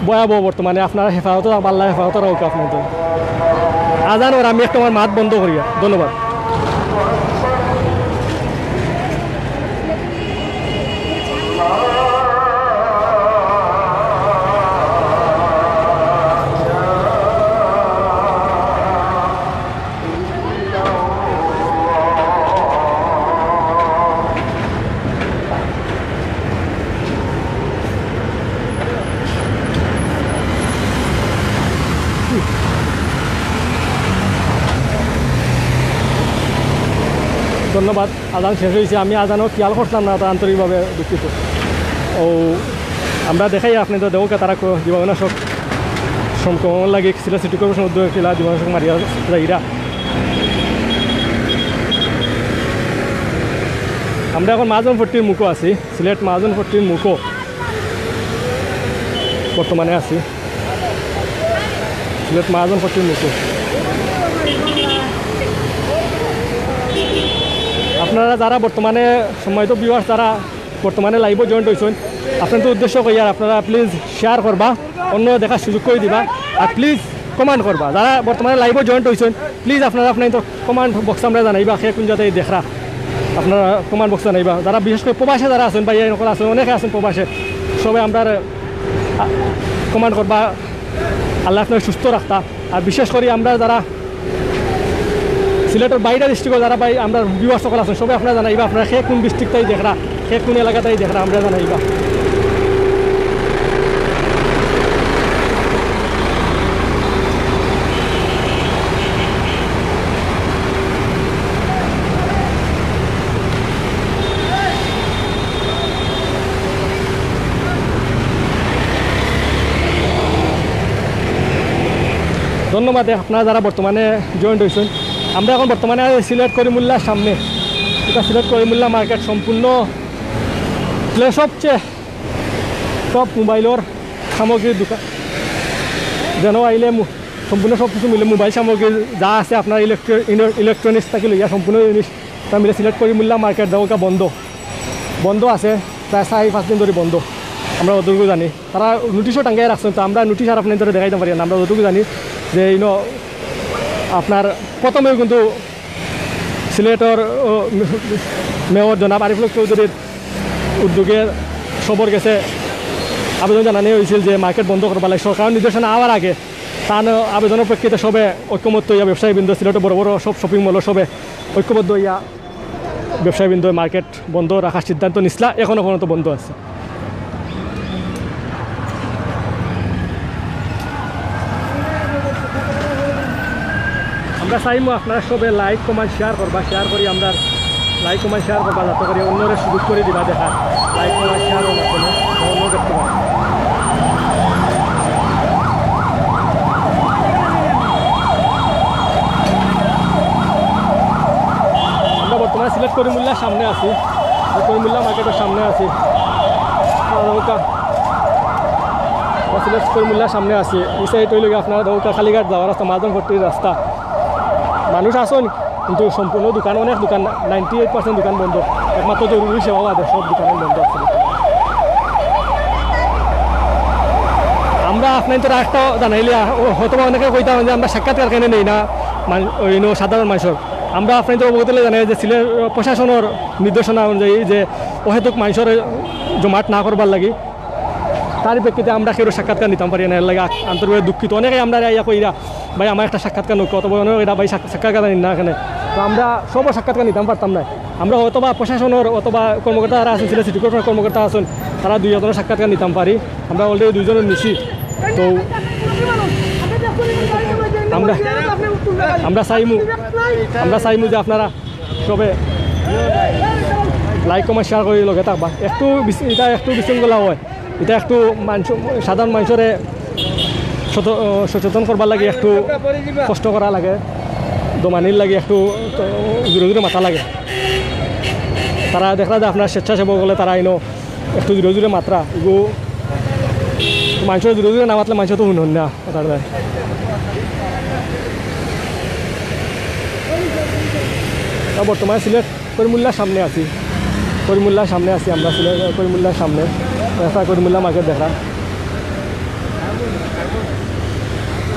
Speaker 1: ভয়াবহ বর্তমানে, আপনারা হেফাজত আল্লাহ হেফাজত রাখুক আপনাদের। আজান ওর আমি একটা আমার মাত বন্ধ করিয়া ধন্যবাদ। ধন্যবাদ। আজান শেষ হয়েছে, আমি আজানও খেয়াল করতাম না, তা আন্তরিকভাবে দুঃখিত। ও আমরা দেখাই আপনি তো দেবকে তারা জীবাণুনাশক সংক্রমণ লাগে সিলেট সিটি কর্পোরেশন উদ্যোগ ছিল জীবাণুনাশক মারিয়া যাইরা। আমরা এখন মহাজন ফট্টির মুখো আছি, সিলেট মহাজন ফট্টির মুখো বর্তমানে আছি, সিলেট মহাজন ফট্টির মুখো। আপনারা যারা বর্তমানে সম্মানিত ভিউয়ার্স যারা বর্তমানে লাইভে জয়েন্ট হয়েছেন, আপনাদের উদ্দেশ্য কই আর আপনারা প্লিজ শেয়ার করবা, অন্য দেখার সুযোগ করে দিবা, আর প্লিজ কমেন্ট করবা। যারা বর্তমানে লাইভে জয়েন্ট হয়েছেন প্লিজ আপনারা আপনার কমেন্ট বক্স আমরা জানাইবা সে কোন জায়গায় দেখরা, আপনারা কমেন্ট বক্স জানাইবা। যারা বিশেষ করে প্রবাসে যারা আছেন বা এরকম আছেন, অনেকে আছেন প্রবাসে, সবাই আমরা কমেন্ট করবা, আল্লাহ আপনার সুস্থ রাখতা। আর বিশেষ করে আমরা যারা সিলেটের বাইরের ডিস্ট্রিক্টে যারা ভাই আমরা ভিউয়ার্স সকল আছেন সবাই আপনারা জানাইবা, আপনারা সে কোন ডিস্ট্রিক্টটাই দেখরা, সে কোন এলাকাটাই দেখরা আমরা জানাইবা। ধন্যবাদ আপনারা যারা বর্তমানে জয়েন্ট হয়েছেন। আমরা এখন বর্তমানে সিলেট করিমুল্লার সামনে, এটা সিলেট করিমুল্লা মার্কেট সম্পূর্ণ সবচেয়ে সব মোবাইলের সামগ্রীর দোকান, যেন আইলে সম্পূর্ণ সব কিছু মিলে মোবাইল সামগ্রী যা আছে আপনার ইলেকট্রনিক্স থাকি লইয়া সম্পূর্ণ জিনিস তা মিলে সিলেট করিমুল্লা মার্কেট দেওয়া বন্ধ আছে, প্রায় 4-5 দিন ধরে বন্ধ। আমরা অতটুকু জানি, তারা নোটিশও টাঙ্গাই রাখছেন, তো আমরা নোটিশ আর আপনার ধরে দেখাইতে পারি না। আমরা অতটুকু জানি যে আপনার প্রথমেও কিন্তু সিলেটের মেয়র জনাব আরিফুল হক চৌধুরীর উদ্যোগে খবর গেছে, আবেদন জানানো হয়েছিল যে মার্কেট বন্ধ করবার লাগে। সরকারের নির্দেশনা আওয়ার আগে তার আবেদনের প্রেক্ষিতে সবে ঐক্যমত্য হইয়া ব্যবসায়ীবৃন্দ সিলেটের বড় বড় সব শপিং মল সবে ঐক্যবদ্ধ হইয়া ব্যবসায়ীবৃন্দ মার্কেট বন্ধ রাখার সিদ্ধান্ত নিছিলা, এখনও পর্যন্ত বন্ধ আছে। আমরা চাইমো আপনারা সবে লাইক কমেন্ট শেয়ার করবা, শেয়ার করি আমরা লাইক কমেন্ট শেয়ার করবা যাতে করে অন্যরা সুযোগ করে দিবা দেখার, লাইক কমেন্ট শেয়ার করবার জন্য অন্য দেখতে পারে। আমরা বর্তমানে সিলেট করিমুল্লার সামনে আছি, করিমুল্লা মার্কেটের সামনে আছি, সিলেট করিমুল্লার সামনে আছি। এই সাইড হইলে আপনার দৌকা কালীঘাট যাওয়ার রাস্তা, মাজন ভর্তির রাস্তা, মানুষ আসেন কিন্তু সম্পূর্ণ দোকান, অনেক দোকান 98% দোকান বন্ধ, একমাত্র জরুরি সেবা বাদে সব দোকান বন্ধ আছে। আমরা আপনার তো একটা জানাইলে হয়তো অনেকে কইতাম যে আমরা সাক্ষাৎকার কেন নেই না সাধারণ মানুষের। আমরা আপনার তো অবগত জানাই যে সিলেট প্রশাসনের নির্দেশনা অনুযায়ী যে অহেতুক মানুষের জমাট না করবার লাগে, তার প্রেক্ষিতে আমরা কেউ সাক্ষাৎকার নিতাম পারি না, এর লাগে আন্তরিকভাবে দুঃখিত। অনেকে আমরা ইয়া কইরা ভাই আমার একটা সাক্ষাৎকার নোক অত এটা ভাই সাক্ষাৎকার নিন না এখানে, তো আমরা সব সাক্ষাৎকার নিতাম পারতাম না। আমরা অথবা প্রশাসনের অথবা কর্মকর্তা যারা আছেন সিলেট সিটি কর্পোরেশনের কর্মকর্তা আছেন, তারা 2জনের সাক্ষাৎকার নিতাম পারি, আমরা অলরেডি 2জনের নিছি। তো আমরা চাইমু যে আপনারা সবে লাইক কমেন্ট শেয়ার করে লগে থাকবা। এটা একটু বিশৃঙ্খলা হয়, এটা একটু সাধারণ মানুষের সচেতন করবার লাগে, একটু কষ্ট করা লাগে, দমানির লাগে, একটু দূরে দূরে মাথা লাগে। তারা দেখা যায় আপনার স্বেচ্ছাসেবক হলে তারা একটু দূরে দূরে মাত্রা এগুলো মানুষের দূরে দূরে না মাতলে মানুষ তো শুনুন না কথার দেয়। বর্তমানে সিলেট করিমুল্লার সামনে আছি, আমরা সিলেট করিমুল্লার সামনে, করিমুল্লা মার্কেট দেখা।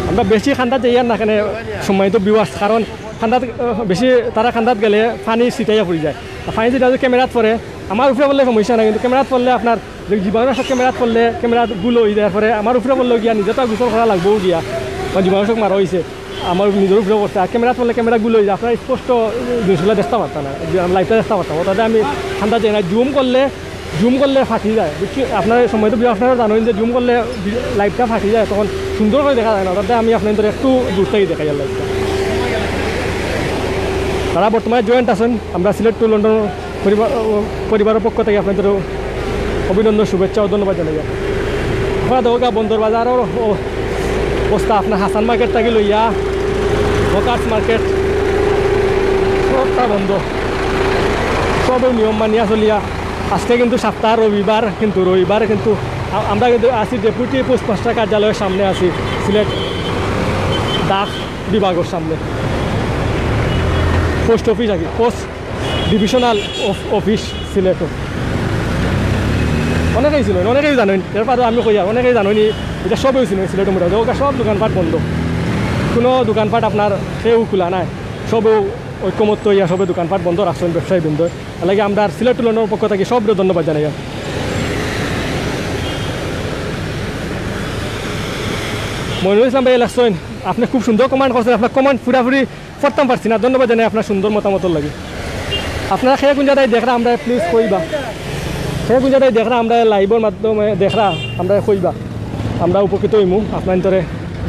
Speaker 1: আমরা বেশি খান্দাত যাই না এখানে সম্মানিত ভিউয়ার্স, কারণ খান্দাত বেশি তারা খান্দাত গেলে পানি ছিটাইয়া পড়ে যায়। পানি ছিটা যদি ক্যামেরাত পরে আমার উপরে পড়লে সমস্যা নাই, কিন্তু ক্যামেরাত পড়লে আপনার জীবাণুনাশক ক্যামেরাত পড়লে ক্যামেরাত গুলো হয়ে যায়, পরে আমার উপরে পড়লেও গিয়া নিজে তো গোসল করা লাগবেও গিয়া, জীবাণুনাশক মারা হয়েছে আমার নিজের উপরে পড়ছে। আর ক্যামেরাত পড়লে ক্যামেরা গুলো হয়ে যায়, আপনার স্পষ্ট জিনিসগুলো দেখতে পারতাম না, লাইটটা দেখতে পারতাম। তাতে আমি ঠান্ডা যাই না, জুম করলে ফাটি যায়। আপনার সময় তো আপনারা জানেন যে জুম করলে লাইটটা ফাটি যায়, তখন সুন্দর করে দেখা যায় না। তাতে আমি আপনাদের একটু দূর থেকে দেখাই লাইটটা। যারা বর্তমানে জয়েন্ট আছেন আমরা সিলেট টু লন্ডন পরিবারের পক্ষ থেকে আপনাদের অভিনন্দন শুভেচ্ছা ও ধন্যবাদ জানাই। আপনারা দোকা বন্দর বাজারের অবস্থা আপনার হাসান মার্কেট থেকে লইয়া হকার্স মার্কেট সবটা বন্ধ, সব নিয়ম মানিয়া চলিয়া। আজকে কিন্তু সপ্তাহ রবিবার কিন্তু আমরা কিন্তু আছি ডেপুটি পোস্টমাস্টার কার্যালয়ের সামনে আছি, সিলেট ডাক বিভাগের সামনে, পোস্ট অফিস আর কি, পোস্ট ডিভিশনাল অফিস সিলেট। অনেকেই ছিল, অনেকেই জানেন, এরপর আমি কই আর অনেকেই জানেন এটা সবই ছিল সিলেটের মধ্যে। ওটা সব দোকানপাট বন্ধ, কোনো দোকানপাট আপনার সেও খোলা নাই, সবেও ঐক্যমত্য ইয়া সবে দোকানপাট বন্ধ রাখছেন ব্যবসায়ী বৃন্দ। লাগে আমরা সিলেট লন্ডনের পক্ষ থেকে সব ধন্যবাদ জানাই। মনিরুল ইসলাম ভাই লাগছেন, আপনি খুব সুন্দর কমেন্ট করছেন, আপনার কমেন্ট পুরাপুরি পড়তাম পারছি না, ধন্যবাদ জানাই আপনার সুন্দর মতামত লাগে। আপনারা সেই কোন জায়গায় দেখরা আমরা প্লিজ কইবা, সেই কোন জায়গায় দেখরা আমরা লাইভের মাধ্যমে দেখরা আমরা কইবা, আমরা উপকৃত হইমু আপনার ভিতরে।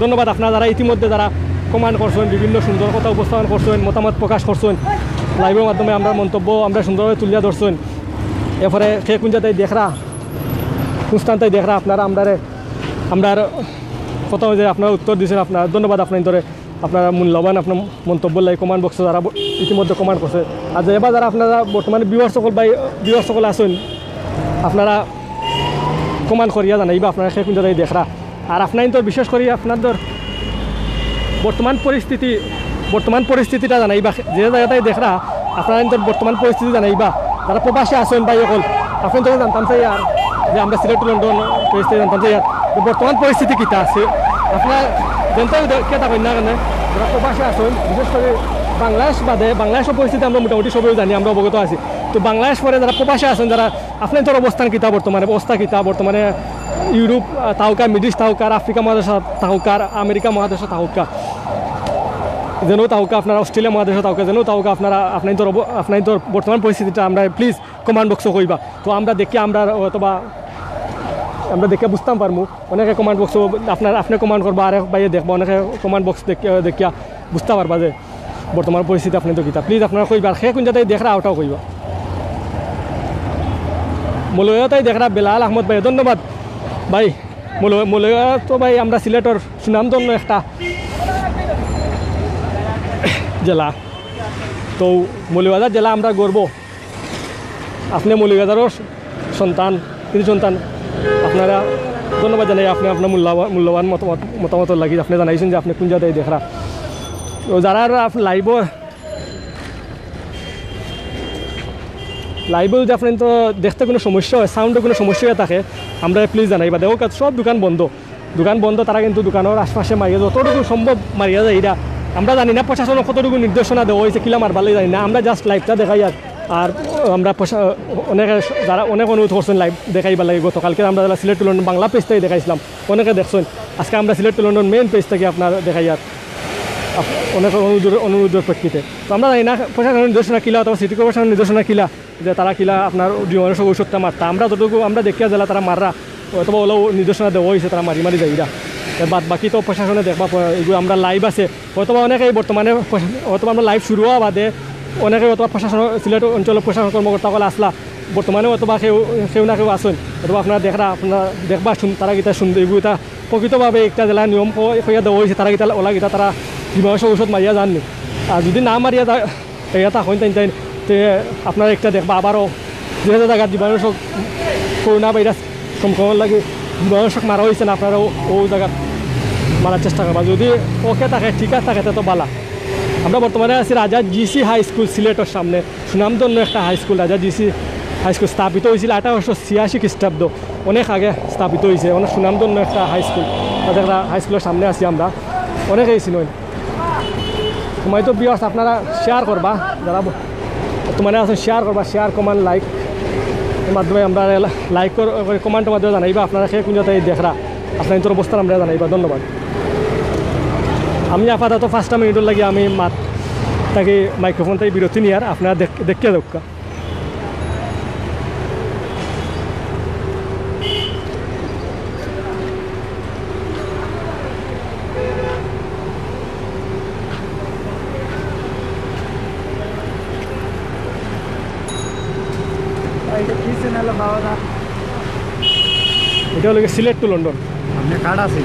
Speaker 1: ধন্যবাদ আপনারা যারা ইতিমধ্যে যারা কমেন্ট করছেন, বিভিন্ন সুন্দর কথা উপস্থাপন করছেন, মতামত প্রকাশ করছেন, লাইভের মাধ্যমে আমরা মন্তব্য আমরা সুন্দরভাবে তুলিয়া ধরছেন। এরপরে সেই কোন জায়গায় দেখরা সুস্থানটাই দেখরা আপনারা আমরা কথা যে আপনারা উত্তর দিয়েছেন, আপনার ধন্যবাদ আপনার ভিতরে। আপনারা মূল্যবান আপনার মন্তব্য লাগে কমেন্ট বক্সে যারা ইতিমধ্যে কমেন্ট করছে। আর এবার যারা আপনারা বর্তমানে ভিউয়ার সকল আছেন, আপনারা কমেন্ট করিয়া জানাইবা আপনারা সেই কোন জায়গায় দেখরা। আর আপনার তো বিশেষ করে আপনাদের বর্তমান পরিস্থিতিটা জানাইবা, যে জায়গাটাই দেখরা আপনারা তো বর্তমান পরিস্থিতি জানাইবা। যারা প্রবাসী আছেন বা এখন আপনি তো জানতাম চাই আর যে আমরা সিলেট লন্ডন পরিস্থিতি জানতাম চাই আর বর্তমান পরিস্থিতি কীটা আছে আপনার জানতে কেটা করেন না কেন। যারা প্রবাসী আছেন বিশেষ করে বাংলাদেশ বাদে, বাংলাদেশের পরিস্থিতি আমরা মোটামুটি সবাই জানি, আমরা অবগত আছি। তো বাংলাদেশ পরে যারা প্রবাসী আছেন, যারা আপনার তোর অবস্থান কীটা বর্তমানে ইউরোপ তাহকা, মিডিল ইস্ট তাহকার, আফ্রিকা মহাদেশ তাহকার, আমেরিকা মহাদেশ তাহকা, যেন তাহকা আপনারা অস্ট্রেলিয়া মহাদেশ তাহকা, যেন তাহকা আপনার তোর বর্তমান পরিস্থিতিটা আমরা প্লিজ কমেন্ট বক্সে কইবা। তো আমরা দেখি অথবা আমরা দেখে বুঝতাম পারবো। অনেকে কমেন্ট বক্স আপনি কমেন্ট করবো, আরেক বাইরে দেখবো, অনেকে কমেন্ট বক্স দেখিয়া বুঝতে পারবা যে বর্তমান পরিস্থিতি আপনি তো কিতা। প্লিজ আপনারা কইবা, সে কোন জায়গায় দেখরা ওটাও কইবা। মলয়াতাই দেখরা বেলাল আহমদ ভাই, ধন্যবাদ ভাই। মলয়া তো ভাই আমরা সিলেটর সুনামধন্য একটা জেলা, তো মৌলভীবাজার জেলা আমরা গর্ব। আপনি মৌলভীবাজারের সন্তান, আপনারা ধন্যবাদ জানাই। আপনি আপনার মূল্যবান মতামত লাগি আপনি জানাইছেন যে আপনি কোন জায়গায় দেখরা। তো যারা লাইভে যদি আপনার তো দেখতে কোনো সমস্যা হয়, সাউন্ডে কোনো সমস্যা থাকে, আমরা প্লিজ জানাইবা। দেখো সব দোকান বন্ধ, তারা কিন্তু দোকানের আশপাশে মারিয়া যতটুকু সম্ভব মারিয়া যায়। এটা আমরা জানি না প্রশাসনের কতটুকু নির্দেশনা দেওয়া হয়েছে, কিলা মারবালে জানি না, আমরা জাস্ট লাইভটা দেখাই। আর আমরা যারা অনেক অনুরোধ করছেন লাইভ দেখাইবার লাগে। গতকালকে আমরা যারা সিলেট লন্ডন বাংলা পেজ থেকে দেখাইছিলাম, অনেকে দেখছেন। আজকে আমরা সিলেট লন্ডন মেইন পেজ থেকে আপনার দেখাই আর অনেক অনুরোধের প্রেক্ষিতে। তো আমরা জানি না প্রশাসনের নির্দেশনা কিলা অথবা সিটি কর্পোরেশনের নির্দেশনা কিলা যে তারা কিলা আপনার জীবনের সব ঔষধটা মারতা। আমরা যতটুকু আমরা দেখিয়া জেলা তারা মাররা অথবা ওলাও নির্দেশনা দেওয়া হয়েছে, তারা মারি যাইরা। বাদ বাকি তো প্রশাসনে দেখবা এগুলো আমরা লাইভ আছে। অথবা অনেকেই বর্তমানে অথবা আমরা লাইভ শুরু হওয়া বাদে অনেকে অথবা প্রশাসন সিলেট অঞ্চলের প্রশাসন কর্মকর্তাসকল আসলা বর্তমানে অথবা কেউ না কেউ আসেন, অথবা আপনারা দেখবা তারা গীতা শুনতে এগুলো এটা প্রকৃতভাবে একটা জেলা নিয়ম হইয়া দেওয়া হয়েছে। তারা গীতা ওলা গীতা তারা জীবাণু ঔষধ মারিয়া যাননি। আর যদি না মারিয়া এটা হইন তাই আপনারা একটা দেখবা আবারও যেহেতু জায়গার জীবাণু করোনা ভাইরাস সংক্রমণ লাগে জীবাণু মারা হয়েছে না, আপনারা ও জায়গা মারার চেষ্টা করবা। যদি ওকে থাকে ঠিক আছে থাকে তো বালা। আমরা বর্তমানে আছি রাজা জিসি হাই স্কুল সিলেটের সামনে, সুনামধন্য একটা হাই স্কুল। রাজা জিসি হাই স্কুল স্থাপিত হয়েছিল 1886 খ্রিস্টাব্দ, অনেক আগে স্থাপিত হয়েছে। অনেক সুনামধন্য একটা হাই স্কুল। একটা হাই স্কুলের সামনে আছি আমরা, অনেকেই চিনেন। সময় তো বিয়ার্স আপনারা শেয়ার করবা, যারা বর্তমানে আছেন শেয়ার করবা, শেয়ার কমেন্ট লাইক মাধ্যমে আমরা লাইক কমেন্টের মাধ্যমে জানাইবা আপনারা সেই কোন জায়গায় দেখরা আপনার তোর অবস্থান আমরা জানাইবা। ধন্যবাদ। আমি আপাতত 5টা মিনিটের লাগে আমি তাকে মাইক্রোফোন থেকে বিরতি নিয়ে আর আপনারা দেখিয়ে দেখা। এটা হলো সিলেট টু লন্ডন
Speaker 5: আপনি কার্ড আছে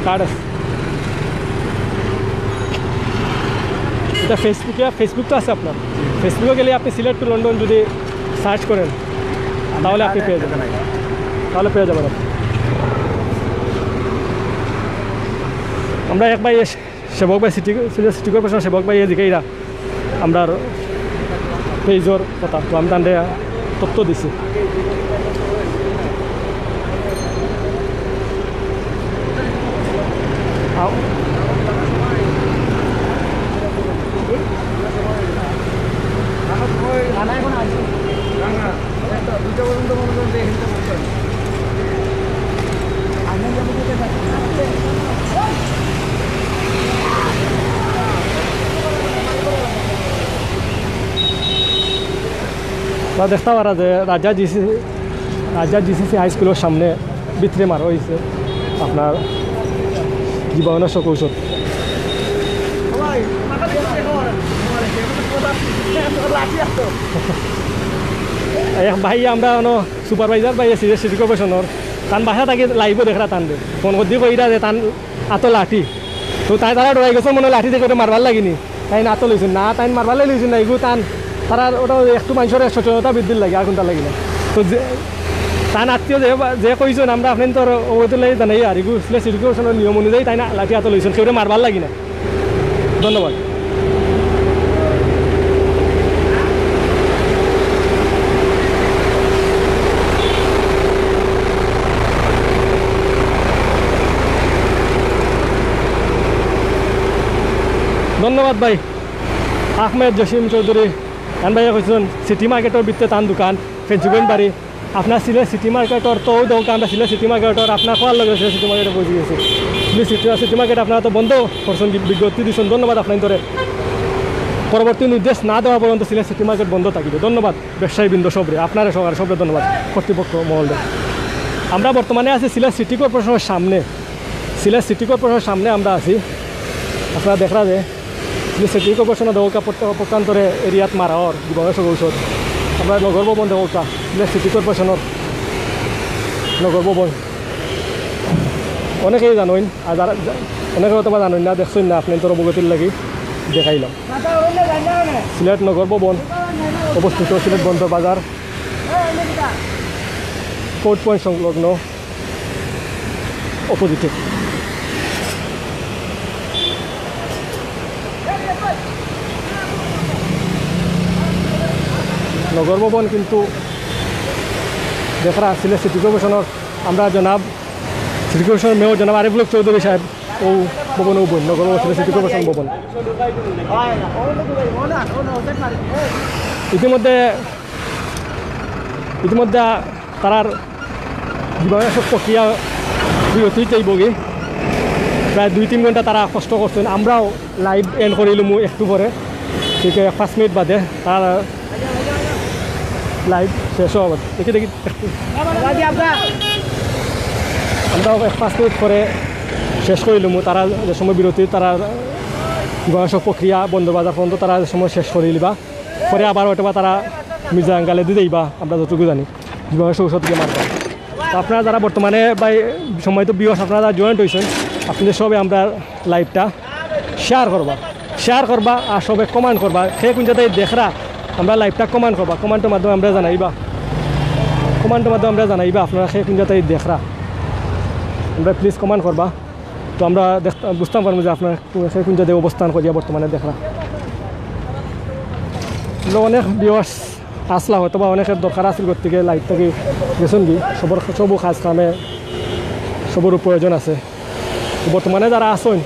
Speaker 1: কার্ড আছে। এটা ফেসবুক তো আছে আপনার, ফেসবুকে গেলে আপনি সিলেট টু লন্ডন যদি সার্চ করেন তাহলে আপনি পেয়ে যাবেন, তাহলে পেয়ে যাবেন আপনি। আমরা এক ভাই সেবক ভাই সিটি কর্পোরেশন সেবক ভাই এদিকে এরা আমরা পেজর কথা, তো আমি তাদের তথ্য দিছি। বা দেখতে পারা যে রাজা জিসিসি হাই স্কুলের সামনে ভিতরে মারা হয়েছে আপনার জীবাণুনাশক ঔষধ। ভাই আমরা সুপারভাইজার পাই আছি সিটি কর্পোরেশনের, তান বাসা থাকি লাইভও দেখরা টান দে ফোন করতে কইরা যে টান আতো লাঠি, তো তাই তারা ডরাই গেছে মনে লাঠি থেকে ওটা মারবার লাগিনি, তাই না আতো লইছেন না, তাই মারবার লইছেন না, এগুলো টান তারা ওটা একটু মানুষের সচেতনতা বৃদ্ধির লাগে আর কোনটা লাগে না। তো যে তান আত্মীয় যে কইছেন আমরা আপনি তোর ওগুলো লাগে জানাই আর এগুলো সিটি কর্পোরেশনের নিয়ম অনুযায়ী তাই না লাঠি আতো লইছেন, কেউ মারবার লাগি না। ধন্যবাদ। ধন্যবাদ ভাই। আহমেদ জসিম চৌধুরী তান ভাইয়া কৈছেন সিটি মার্কেটের ভিতরে তান দোকান ফেঞ্চুগঞ্জ বাড়ি আপনার সিলেট সিটি মার্কেটর তো দোকান আমরা সিলেট সিটি মার্কেটর আপনার খোয়ার লগে সিটি মার্কেটে বসে গেছি। সিটি মার্কেট আপনারা তো বন্ধ করছেন, বিজ্ঞপ্তি দিচ্ছেন, ধন্যবাদ আপনার ধরে। পরবর্তী নির্দেশ না দেওয়া পর্যন্ত সিলেট সিটি মার্কেট বন্ধ থাকিবে। ধন্যবাদ ব্যবসায়ীবৃন্দ সবরে, আপনারা সবরে ধন্যবাদ কর্তৃপক্ষ মহলে। আমরা বর্তমানে আছি সিলেট সিটি কর্পোরেশনের সামনে, সিলেট সিটি কর্পোরেশনের সামনে আমরা আছি। আপনারা দেখা যে সিটি কর্পোরেশনের দৌকা প্রত্যন্তরে এরিয়াত মারাওয়ার জীবাণুনাশক ঔষধ আমরা নগর ভবন দৌকা সিলেট সিটি কর্পোরেশনের নগর ভবন অনেকেই জানেন, আর যারা অনেকে হয়তো জানেন না দেখছেন না, আপনি তোর অবগতির লাগি দেখাইলাম। সিলেট নগর ভবন অবস্থিত সিলেট বন্দর বাজার কোর্ট পয়েন্ট সংলগ্ন অপোজিটে। নগর ভবন কিন্তু দেখা সিলেট সিটি কর্পোরেশনের আমরা জনাব সিটি কর্পোরেশনের মেয়র জনাব আরিফুল হক চৌধুরী সাহেব ও ভবন ও নগর ভবন সিলেট সিটি কর্পোরেশন ভবন। ইতিমধ্যে তারার জীবাণুনাশক প্রক্রিয়া বিরতি চাইবগি প্রায় 2-3 ঘন্টা তারা কষ্ট করছেন। আমরাও লাইভ এন্ড করিলাম একটু পরে, ঠিক 5 মিনিট বাদে তারা লাইভ শেষ হওয়া দেখি আমরাও 5 মিনিট পরে শেষ করিলাম। তারা যে সময় বিরতি তারা জীবাণুনাশক প্রক্রিয়া বন্দরবাজার পর্যন্ত তারা যে সময় শেষ করে দিবা, পরে আবার হয়তো বা তারা মির্জা আঙ্গালে দিয়ে দিবা, আমরা যতটুকু জানি জীবাণুনাশক ঔষধ দিয়ে মারবা। তো আপনারা যারা বর্তমানে বা সময় তো বিয়স আপনারা যারা জয়েন্ট হয়েছেন, আপনাদের সবে আমরা লাইভটা শেয়ার করবা আর সবে কমেন্ট করবা, সেই কোন যাতে দেখরা আমরা লাইভটা কমেন্ট করবা, কমেন্টের মাধ্যমে আমরা জানাইবা আপনারা সেই কোন যাতে দেখরা আমরা প্লিজ কমেন্ট করবা, তো আমরা বুঝতে পারবো যে আপনার সেই কোন জায়গায় অবস্থান করিয়া বর্তমানে দেখরা। অনেক বিয়স আসলা হয়তো বা অনেকের দরকার আসল গতিকে লাইভ থেকে গেছেন কি সবু কাজ কামে সবুর প্রয়োজন আছে। বর্তমানে যারা আসেন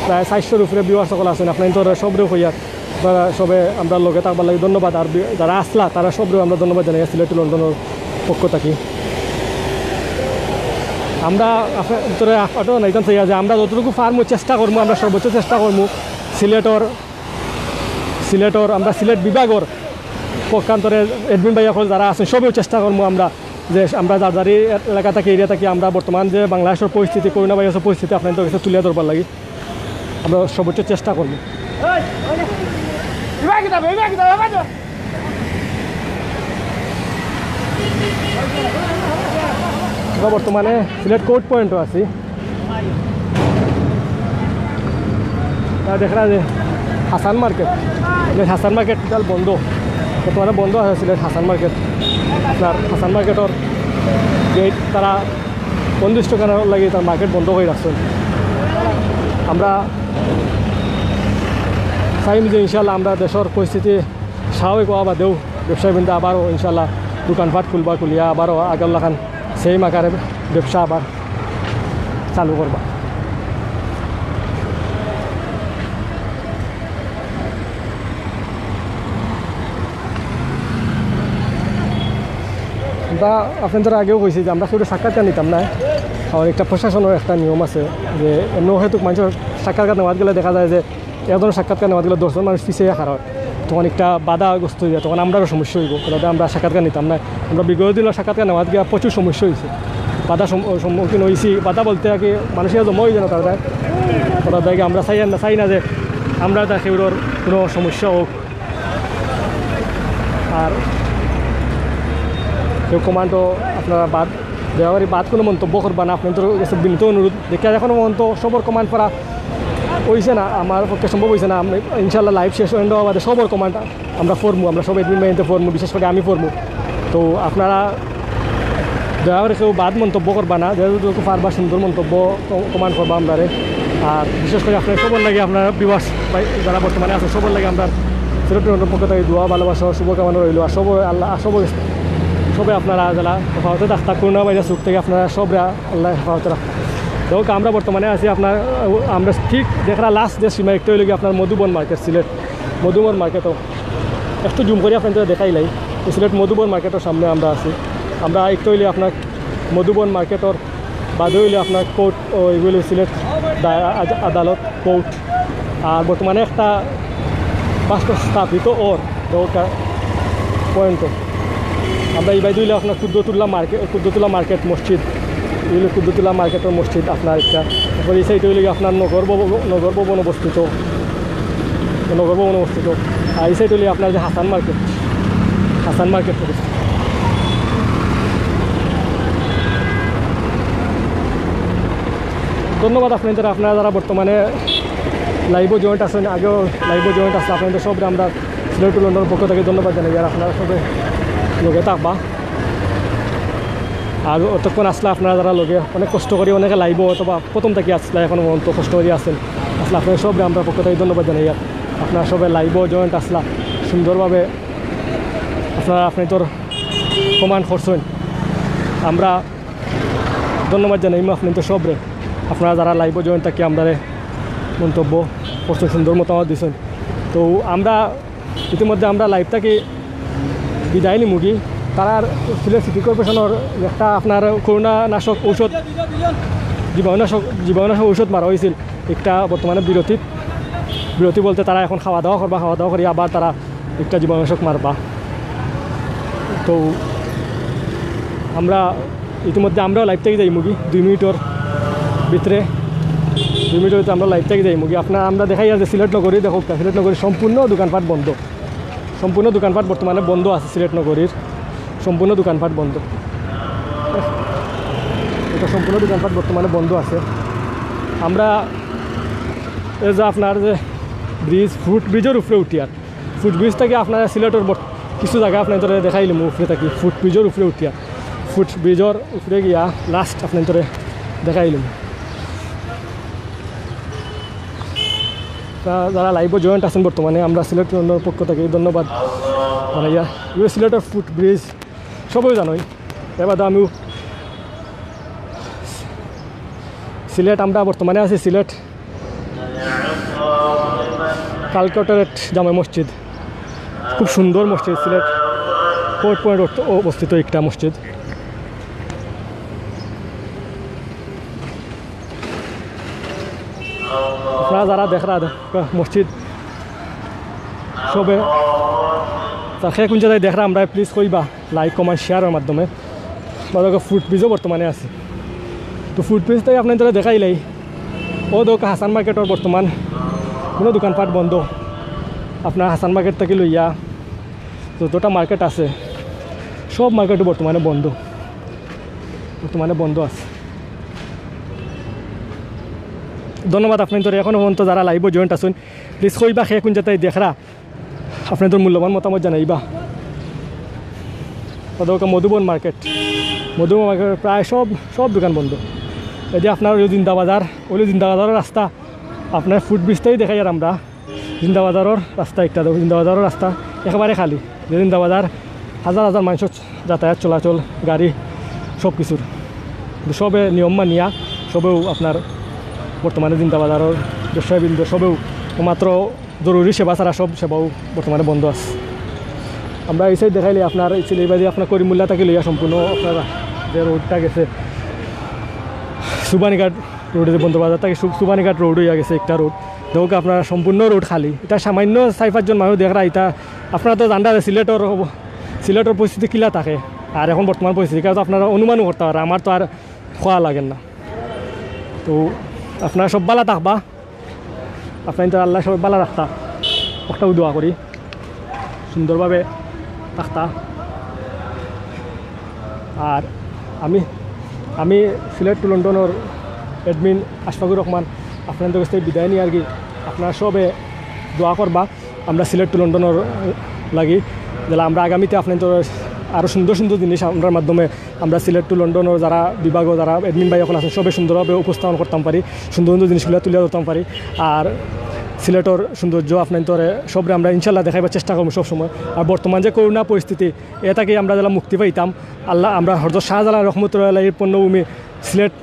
Speaker 1: প্রায় 400-র উপরে বিওয়ার সকল আসেন, আপনার তো সবরে হইয়া তারা সবে আমরা লগে থাকবার লাগে ধন্যবাদ। আর যারা আসলা তারা সবরেও আমরা ধন্যবাদ জানাই সিলেট লন্ডনের পক্ষ থাকি। আমরা আপনার নাইতাম চাই যে আমরা যতটুকু পারমু চেষ্টা করবো, আমরা সর্বোচ্চ চেষ্টা করবো সিলেটর আমরা সিলেট বিভাগের পক্ষান্তরে এডমিন ভাইয়া যারা আছেন সবেও চেষ্টা করবো আমরা যে আমরা যার এলাকা থাকি এরিয়া থাকি আমরা বর্তমান যে বাংলাদেশের পরিস্থিতি করোনা ভাইরাসের পরিস্থিতি আপনাদের কাছে তুলে ধরবার লাগে আমরা সর্বোচ্চ চেষ্টা করবো। আমরা বর্তমানে সিলেট কোর্ট পয়েন্টও আছি। দেখা যে Hasan market, Hasan market total বন্ধ, বর্তমানে বন্ধ আছে সিলেট হাসান মার্কেট। আপনার হাসান মার্কেটের গেট তারা বন্দিষ্টকার লাগে তার মার্কেট বন্ধ হয়ে রাখছেন। আমরা চাইম যে ইনশাল্লাহ আমরা দেশের পরিস্থিতি স্বাভাবিক হওয়া বাদেও ব্যবসায়ীবৃন্দ আবারও ইনশাল্লাহ দোকানপাট খুলিয়া আবারও আগের সেই আকারে ব্যবসা আবার চালু করবা। আমরা আপনাদের আগেও কইছি যে আমরা শুধু সাক্ষাৎকার নিতাম না, কারণ একটা প্রশাসনের একটা নিয়ম আছে যে এমন হেতু মানুষের সাক্ষাৎকার নেওয়াত গেলে দেখা যায় যে একজনের সাক্ষাৎকার নেওয়াত গেলে 10জন মানুষ পিছিয়ে খারাপ হয়, তখন একটা বাধাগ্রস্ত হয়ে যায়, তখন আমরাও সমস্যা হইব। তাহলে আমরা সাক্ষাৎকার নিতাম না। আমরা বিগত দিনের সাক্ষাৎকার নেওয়াত গিয়ে প্রচুর সমস্যা হয়েছে, বাধা সম্মুখীন হয়েছি। বাধা বলতে আর কি মানুষের জমা হয়ে যায় তারা দেখে আমরা চাই না যে আমরা সেগুলোর কোনো সমস্যা হোক। আর কেউ কমান্ডও আপনারা বাদ দেওয়ারি বাদ কোনো মন্তব্য করবা না, আপনাদের কাছে বিনীত অনুরোধ। দেখে এখনও পর্যন্ত সবর কমান্ড করা হয়েছে না, আমার পক্ষে সম্ভব হয়েছে না। আমি ইনশাল্লাহ লাইভ শেষ হয়ে দেওয়া বাদে সবর কমান্ড আমরা ফরমু, আমরা সব এডমিন মেয়েতে ফরমু, বিশেষ করে আমি ফরমু। তো আপনারা দয়া করে কেউ বাদ মন্তব্য করবা না, যেহেতু পারবা সুন্দর মন্তব্য কমান্ড করবা আমরা। আর বিশেষ করে আপনার সবর লাগে আপনার বিবাস যারা বর্তমানে আছে সবর লাগে আমরা সিলেটের পক্ষ থেকে দোয়া ভালোবাসা শুভকামনা রইল। আর সব আল্লাহ সবে আপনারা যারা হেফাজতে রাখতা করোনা ভাইরাস রোগ থেকে আপনারা সবরা আল্লাহ হেফাজতে রাখ। দেখুক আমরা বর্তমানে আছি আপনার আমরা ঠিক দেখা লাস্ট যে সীমা একটু হইলে আপনার মধুবন মার্কেট, সিলেট মধুবন মার্কেটও একটু জুম করে আপনাদের দেখাইলাই। সিলেট মধুবন মার্কেটের সামনে আমরা আছি। আমরা একটু হইলে আপনার মধুবন মার্কেটর বাদে হইলে আপনার কোর্ট ওইগুলি সিলেট আদালত কোর্ট। আর বর্তমানে একটা বাস্তব স্থাপিত পয়েন্টও আমরা এই বাইরে হইলে আপনার কুদ্দতুল্লা মার্কেট মসজিদ, এগুলো কুদ্দতুল্লা মার্কেটের মসজিদ আপনার একটা। তারপর এই সাইডে হইলে আপনার নগর ভবন অবস্থিত। আর এই সাইড হইলে আপনার যে হাসান মার্কেট অবস্থিত। ধন্যবাদ আপনারা যারা বর্তমানে লাইভও জয়েন্ট আছেন, আগেও লাইভও জয়েন্ট আসলে আপনাদের সব আমরা সিলেট লন্ডনের পক্ষ থেকে ধন্যবাদ জানাই। আর আপনারা সবে লগে থাকবা। আর অতক্ষণ আসলে আপনারা যারা লগে অনেক কষ্ট করি অনেকে লাইভ অথবা প্রথম থেকে আসলে এখন পর্যন্ত কষ্ট করে আসেন, আসলে আপনাদের সব আমরা পক্ষ থেকে ধন্যবাদ জানাই। আর আপনারা সবাই লাইভও জয়েন্ট আসলা সুন্দরভাবে আপনাদের কমান্ড করছেন, আমরা ধন্যবাদ জানাই আপনাদের সবরে। আপনারা যারা লাইভও জয়েন্ট থাকি আমরা মন্তব্য করছেন, সুন্দর মতামত দিচ্ছেন। তো আমরা ইতিমধ্যে আমরা লাইভ থাকি বিদায় নিমুগি। তার সিলেট সিটি কর্পোরেশনের একটা আপনার করোনানাশক ঔষধ জীবাণুনাশক ঔষধ মারা হয়েছিল, একটা বর্তমানে বিরতি বলতে তারা এখন খাওয়া দাওয়া করি আবার তারা একটা জীবাণুনাশক মারবা। তো আমরা ইতিমধ্যে আমরাও লাইভ থেকে যাই মুগি 2 মিনিটের ভিতরে আমরা লাইভ থেকে যাই মুগি। আমরা দেখাই আছে সিলেট নগরী, দেখো সিলেট নগরীর সম্পূর্ণ দোকানপাট বন্ধ, সম্পূর্ণ দোকানপাট বর্তমানে বন্ধ আছে। সিলেট নগরীর সম্পূর্ণ দোকানপাট বন্ধ, এটা সম্পূর্ণ দোকানপাট বর্তমানে বন্ধ আছে। আমরা এই যে আপনার যে ফুট ব্রিজের উপরে উঠি, আর ফুট ব্রিজ থেকে আপনারা সিলেটের কিছু জায়গা আপনাদের দেখাইলাম উপরে থাকি। ফুট ব্রিজের উপরে উঠিয়া ফুট ব্রিজের উপরে গিয়া লাস্ট আপনাদের দেখাইলাম। যারা লাইভও জয়েন্ট আছেন বর্তমানে আমরা সিলেটের পক্ষ থেকে ধন্যবাদ জানাইয়া। সিলেটের ফুট ব্রিজ সবাই জানোই। এবার আমিও সিলেট আমরা বর্তমানে আছি সিলেট কালকাটারেট জামে মসজিদ, খুব সুন্দর মসজিদ, সিলেট কোর্ট পয়েন্ট অবস্থিত একটা মসজিদ। আপনারা যারা দেখা মসজিদ সবে তাকে কোন জায়গায় দেখা আমরা প্লিজ কইবা লাইক কমেন্ট শেয়ারের মাধ্যমে। ফুট ব্রিজও বর্তমানে আছে, তো ফুট ব্রিজ থেকে আপনারা দেখাইলাই ও দোকা হাসান মার্কেটের বর্তমান কোনো দোকানপাট বন্ধ। আপনার হাসান মার্কেট থেকে লইয়া যতটা মার্কেট আছে সব মার্কেট বর্তমানে বন্ধ আছে। ধন্যবাদ আপনাদের এখনও পর্যন্ত যারা লাইভ জয়েন্ট আছেন প্লিজ কইবা খেয়ে কোন যাতে দেখরা আপনাদের মূল্যবান মতামত জানাইবা। তাদের মধুবন মার্কেট প্রায় সব দোকান বন্ধ। এই যে আপনার ওই জিন্দাবাজার জিন্দাবাজারের রাস্তা আপনার ফুট ব্রিজটাই দেখাই আর আমরা জিন্দাবাজারের রাস্তা একটা জিন্দাবাজারের রাস্তা একেবারে খালি। যে জিন্দাবাজার হাজার হাজার মানুষ যাতায়াত চলাচল গাড়ি সব কিছুর সবে নিয়ম মানিয়া সবেও আপনার বর্তমানে জিন্দাবাজারের ব্যবসায়ীবৃন্দ সবেও মাত্র জরুরি সেবা ছাড়া সব সেবাও বর্তমানে বন্ধ আছে। আমরা এই সাইড দেখাইলে আপনার এই চিলিবাজি আপনার করিমুল্লা থেকে লইয়া সম্পূর্ণ আপনার যে রোডটা গেছে সুবানীঘাট রোডে যে বন্ধবাজার থেকে সুবানীঘাট রোড হইয়া গেছে একটা রোড দেখুক আপনার সম্পূর্ণ রোড খালি। এটা সামান্য 4-5 মানুষ দেখরা এটা আপনারা তো জানতে সিলেটের পরিস্থিতি কিলা থাকে আর এখন বর্তমান পরিস্থিতি কারণ আপনারা অনুমানও করতে পারে আমার তো আর খোয়া লাগেন না। তো আপনারা সব বালা থাকবা আপনার তো আল্লাহ সবাই বালা রাখতা একটাও দোয়া করি সুন্দরভাবে থাকতা। আর আমি সিলেট টু লন্ডনের এডমিন আশফাকুর রহমান আপনাদের কাছ থেকে বিদায় নিয়ে আর কি আপনারা সবে দোয়া করবা আমরা সিলেট টু লন্ডনের লাগি যেটা আমরা আগামীতে আপনাদের আরও সুন্দর জিনিস আমরার মাধ্যমে আমরা সিলেট টু লন্ডনের যারা বিভাগও যারা এডমিন ভাই এখন আছেন সবে সুন্দরভাবে উপস্থাপন করতাম পারি সুন্দর জিনিসগুলো তুলে ধরতাম পারি। আর সিলেটের সৌন্দর্য আপনাদের সবরে আমরা ইনশাল্লাহ দেখাইবার চেষ্টা করবো সবসময়। আর বর্তমান যে করোনা পরিস্থিতি এটাকে আমরা যারা মুক্তি পাইতাম আল্লাহ আমরা হযরত শাহজালাল রহমতুল্লাহির পণ্যভূমি সিলেট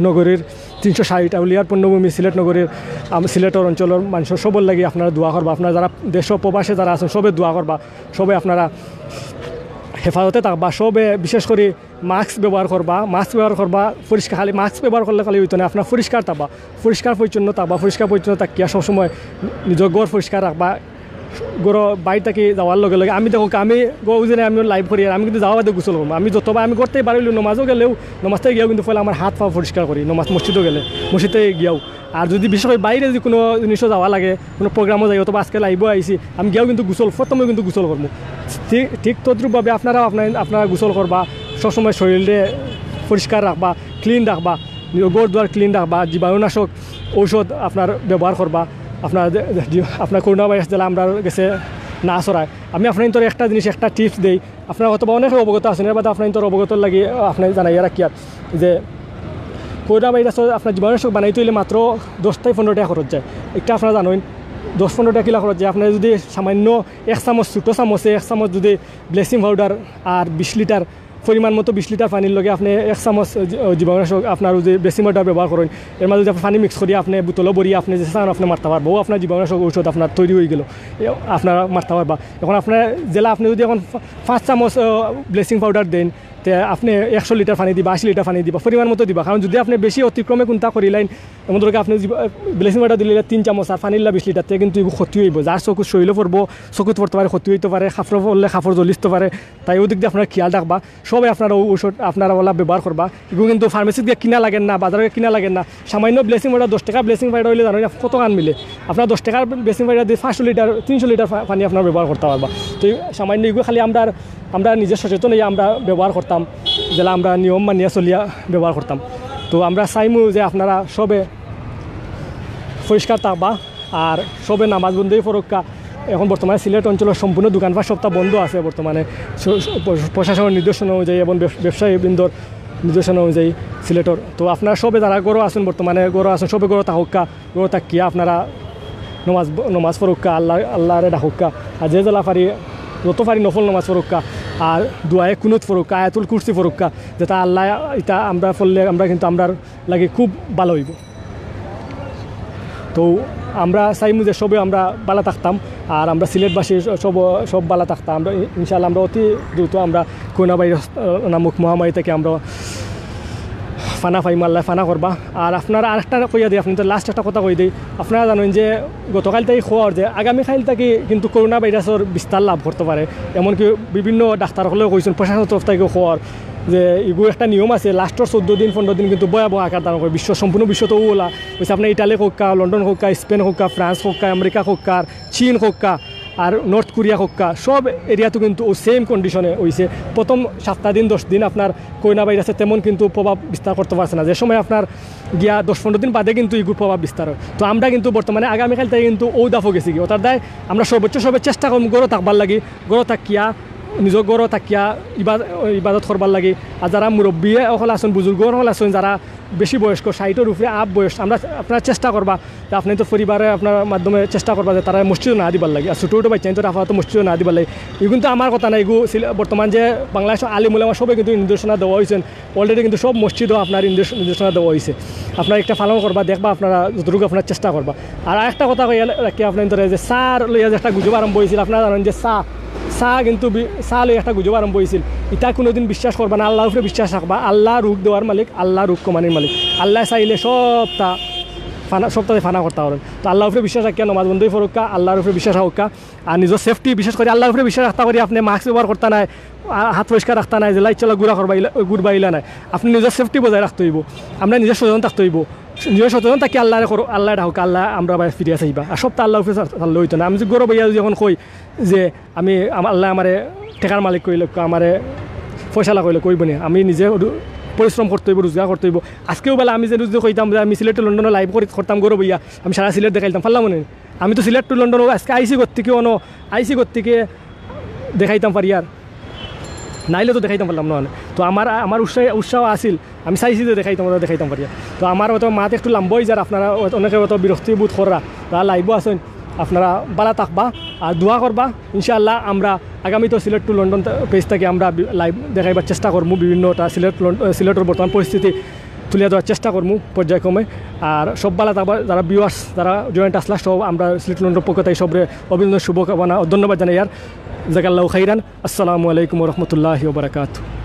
Speaker 1: নগরীর 360 আউলিয়ার পণ্যভূমি সিলেট নগরীর সিলেটের অঞ্চলের মানুষের সবর লাগি আপনারা দোয়া করবা। আপনারা যারা দেশ প্রবাসে যারা আছেন সবে দোয়া করবা সবে আপনারা হেফাজতে থাকবা সবে বিশেষ করে মাস্ক ব্যবহার করবা পরিষ্কার খালি মাস্ক ব্যবহার করলে খালি হইতো না আপনার পরিষ্কার পরিচ্ছন্ন থাকবা পরিষ্কার পরিচ্ছন্ন থাকিয়া সবসময় নিজের ঘর পরিষ্কার রাখবা। গড় বাইর থাকি যাওয়ার লগে লগে আমি দেখো আমি গৌজনে আমি লাইভ করি আর আমি কিন্তু যাওয়া বাদে গোসল করবো আমি যতবার আমি করতেই পারিল নমাজও গেলেও নমাজ থেকে গিয়েও কিন্তু ফলে আমার হাত পা পরিষ্কার করি নমাজ মসজিদও গেলে মসজিদে গিয়াও। আর যদি বিশেষ করে বাইরে যদি কোনো জিনিসও যাওয়া লাগে কোনো প্রোগ্রামও যাই অথবা আজকে লাইভও আইসি আমি গিয়েও কিন্তু প্রথমে কিন্তু গোসল করবো। ঠিক তদ্রুপভাবে আপনারা গোসল করবা সবসময় শরীরে পরিষ্কার রাখবা ক্লিন রাখবা ঘর দুয়ার ক্লিন রাখবা জীবাণুনাশক ঔষধ আপনার ব্যবহার করবা। আপনার করোনা ভাইরাস যেটা আমরা গেছে না ছড়ায় আমি আপনার একটা জিনিস একটা টিপস দিই আপনার অথবা অনেক অবগত আছেন এর বাদে আপনার অবগত লাগে আপনার জানাইয়া রাখি আর যে করোনা ভাইরাস আপনার জীবাণুনাশক বানাইতে হইলে মাত্র 10-15 টাকা খরচ যায়। একটা আপনারা জানেন 10-15 টাকা কিলা খরচ যায়। আপনার যদি সামান্য 1 চামচ ছোটো চামচে 1 চামচ যদি ব্লিচিং পাউডার আর 20 লিটার পরিমাণ মতো 20 লিটার পানির লগে আপনি 1 চামচ জীবাণুনাশক আপনার যদি ব্লিচিং পাউডার ব্যবহার করেন এর মাঝে যদি আপনি পানি মিক্স করি আপনি বোতলও ভরিয়ে আপনি যে চান আপনি মারতে পারবো আপনার জীবাণুনাশক ঔষধ আপনার তৈরি হয়ে গেল আপনারা মারতে পারবা। এখন আপনার জেলা আপনি যদি এখন 5 চামচ ব্লিচিং পাউডার দেন তে আপনি 100 লিটার পানি দিবা 80 লিটার পানি দিবা পরিমাণ মতো দিবা। কারণ যদি আপনি বেশি অতিক্রমে কোনটা করিলেন এমন ধরকে আপনি ব্লিচিং পাউডার দিলে 3 চামচ আর পানিলা 20 লিটার থেকে কিন্তু ক্ষতি হইব যার চকুত শরীরও পড়বো চকুত পড়তে পারে ক্ষতি হইতে পারে কাপড় পড়লে কাপড় জ্বলিতে পারে তাই ওদিক দিয়ে আপনারা খেয়াল রাখবা সবাই আপনারা ঔষধ আপনারা ওলা ব্যবহার করবা। এগুলো কিন্তু ফার্মেসি দিয়ে কিনা লাগেন না বাজারে কিনা লাগেন না সামান্য ব্লিচিং পাউডার 10 টাকা ব্লিচিং পাউডার হইলে জানেন কত কান মিলে আপনার 10 টাকার ব্লিচিং পাউডার দিয়ে 500 লিটার 300 লিটার পানি আপনারা ব্যবহার করতে পারবা। তো সামান্য এগুলো খালি আমরা নিজের সচেতন হয়ে আমরা ব্যবহার করতাম যেটা আমরা নিয়ম মানিয়া চলিয়া ব্যবহার করতাম। তো আমরা চাইমু যে আপনারা সবে পরিষ্কার থাকবা আর সবে নামাজ বন্ধই ফরক্কা। এখন বর্তমানে সিলেট অঞ্চলের সম্পূর্ণ দোকানপাট সপ্তাহ বন্ধ আছে বর্তমানে প্রশাসনের নির্দেশনা অনুযায়ী এবং ব্যবসায়ীবৃন্দর নির্দেশনা অনুযায়ী সিলেটর। তো আপনারা সবে যারা গড়ো আছেন বর্তমানে গড়ো আছেন সবে গড়ো থাকুকা গড়ো থাকিয়া আপনারা নমাজ ফরক্কা আল্লাহরে ডাকুকা আর যে জেলা পারি যত পারি নফল নামাজ ফরক্কা আর দোয়ায়ে কুনুত ফরক্কা আয়াতুল কুরসি ফরক্কা যেটা আল্লাহ এটা আমরা পড়লে আমরা কিন্তু আমরার লাগে খুব ভালো হইব। তো আমরা চাইমু যে সবে আমরা বালা থাকতাম আর আমরা সিলেটবাসী সব বালা থাকতাম আমরা ইনশাআল্লাহ আমরা অতি দ্রুত আমরা করোনা ভাইরাস নামক মহামারী থেকে আমরা ফানা পাইম আল্লাহ ফানা করবা। আর আপনারা আরেকটা কইয়া দিই আপনাদের লাস্ট একটা কথা কই দিই আপনারা জানেন যে গতকাল থেকে খোয়ার যে আগামীকাল থেকে কিন্তু করোনা ভাইরাসের বিস্তার লাভ করতে পারে এমনকি বিভিন্ন ডাক্তারসকলেও কইছেন প্রশাসনের তরফ থেকে খোয়ার যে এগুলো একটা নিয়ম আছে লাস্টের 14-15 দিন কিন্তু ভয়াবহ আকার ধারণ করে সম্পূর্ণ বিশ্বত ওলা হয়েছে আপনার ইটালি হোক লন্ডন হোক স্পেন হোক ফ্রান্স হোক আমেরিকা হোক চীন হোক আর নর্থ কোরিয়া হক্কা সব এরিয়াতে কিন্তু ও সেম কন্ডিশনে হয়েছে। প্রথম 7 দিন 10 দিন আপনার করোনা ভাইরাসে তেমন কিন্তু প্রভাব বিস্তার করতে পারছে না, যে সময় আপনার গিয়া 10-15 দিন বাদে কিন্তু এগুলো প্রভাব বিস্তার হয়। তো আমরা কিন্তু বর্তমানে আগামীকাল থেকে কিন্তু ও দাফ গেছি কি ওটার দায় আমরা সর্বোচ্চ চেষ্টা করব গড়ো থাকবার লাগি, গড়ো থাকিয়া নিজের গড়ো থাকিয়া ইবাদত করবার লাগে। আর যারা মুরব্বী সকল আছেন, বুজুর্গ সকল আছেন, যারা বেশি বয়স্ক 60-এর উপরে আপ বয়স, আমরা আপনার চেষ্টা করবা যে আপনি তো পরিবারে আপনার মাধ্যমে চেষ্টা করবা যে তারা মসজিদও না দিবার লাগে। আর ছোটো ছোটো বাচ্চা তো আপাতত মসজিদও না দিবার লাগে। এগুলো কিন্তু আমার কথা না, এগুলো বর্তমান যে বাংলাদেশের আলিম উলামা সবাই কিন্তু নির্দেশনা দেওয়া হয়েছেন। অলরেডি কিন্তু সব মসজিদও আপনার নির্দেশনা দেওয়া হয়েছে। আপনার একটা পালন করবা, দেখবা আপনারা যতটুকু আপনার চেষ্টা করবা। আর একটা কথা রাখি আপনার যে চার লইয়া যে একটা গুজব আরম্ভ হয়েছিল, আপনারা জানেন যে চাহ কিন্তু চাহ লই একটা গুজব আরম্ভ হয়েছিল। এটা কোনোদিন বিশ্বাস করবা না, আল্লাহর উপরে বিশ্বাস রাখবা। আল্লাহ রূপ দেওয়ার মালিক, আল্লাহ রূপ কমানির মালিক। আল্লাহ চাইলে সপ্তাহে ফানা করতে পারেন। তো আল্লাহর উপরে বিশ্বাস রাখিয়া নমাজ বন্ধই ফরক্কা, আল্লাহর উপরে বিশ্বাস রাখা। আর নিজের সেফটি বিশেষ করে আল্লাহর উপরে বিশ্বাস রাখতে পারি। আপনি মাস্ক ব্যবহার করতে নাই, হাত পরিষ্কার রাখতে নাই, যে লাইট চলা ঘুর বাইলা নাই। আপনি নিজের সেফটি বজায় রাখতে হইব, আমরা নিজের সচেতন থাকতে হইব। নিজের সচেতন থাকি আল্লাহ করো, আল্লাহ ডাক, আল্লাহ আমরা ফিরিয়ে চাইবা। আর সপ্তাহ আল্লাহ উপরে আল্লাহ হইতো না। আমি যে গৌরব ভাইয়া যখন কই যে আমি আল্লাহ আমারে টেকার মালিক কইল, আমারে ফয়সালা কইলে কইব না, আমি নিজে পরিশ্রম করতে হইব, রোজগার করতে হইব। আজকেও বেলা আমি যে কইতাম যে আমি সিলেট টু লন্ডনে লাইভ করতাম গৌরব ভাইয়া, আমি সারা সিলেট দেখাইতাম পারলাম মনে। আমি তো সিলেট টু লন্ডন আজকে আইসি করতে দেখাইতাম পারি, আর নাইলে তো দেখাইতাম পারলাম না। তো আমার উৎসাহ আসিল, আমি চাইছি যে দেখাইতাম পারি। তো আমার অত মাত একটু লাম্বই যার, আপনারা অনেকে অত বিরক্তিবোধ করা তারা লাইভও আছেন, আপনারা বালা থাকবা আর দোয়া করবা। ইনশাআল্লাহ আমরা আগামী তো সিলেট টু লন্ডন পেজ থেকে আমরা লাইভ দেখাইবার চেষ্টা করবো, বিভিন্নটা সিলেটের বর্তমান পরিস্থিতি তুলে দেওয়ার চেষ্টা করবো পর্যায়ক্রমে। আর সব বালা থাকবা, যারা ভিউয়ার্স যারা জয়েন্ট আসলা সব আমরা সিলেট লন্ডন পক্ষ থেকে সবরে অভিনন্দন শুভকামনা ধন্যবাদ জানাই। আর জাকাল্লাহু খাইরান। আসসালামু আলাইকুম ওয়া রাহমাতুল্লাহি ওয়া বারাকাতুহু।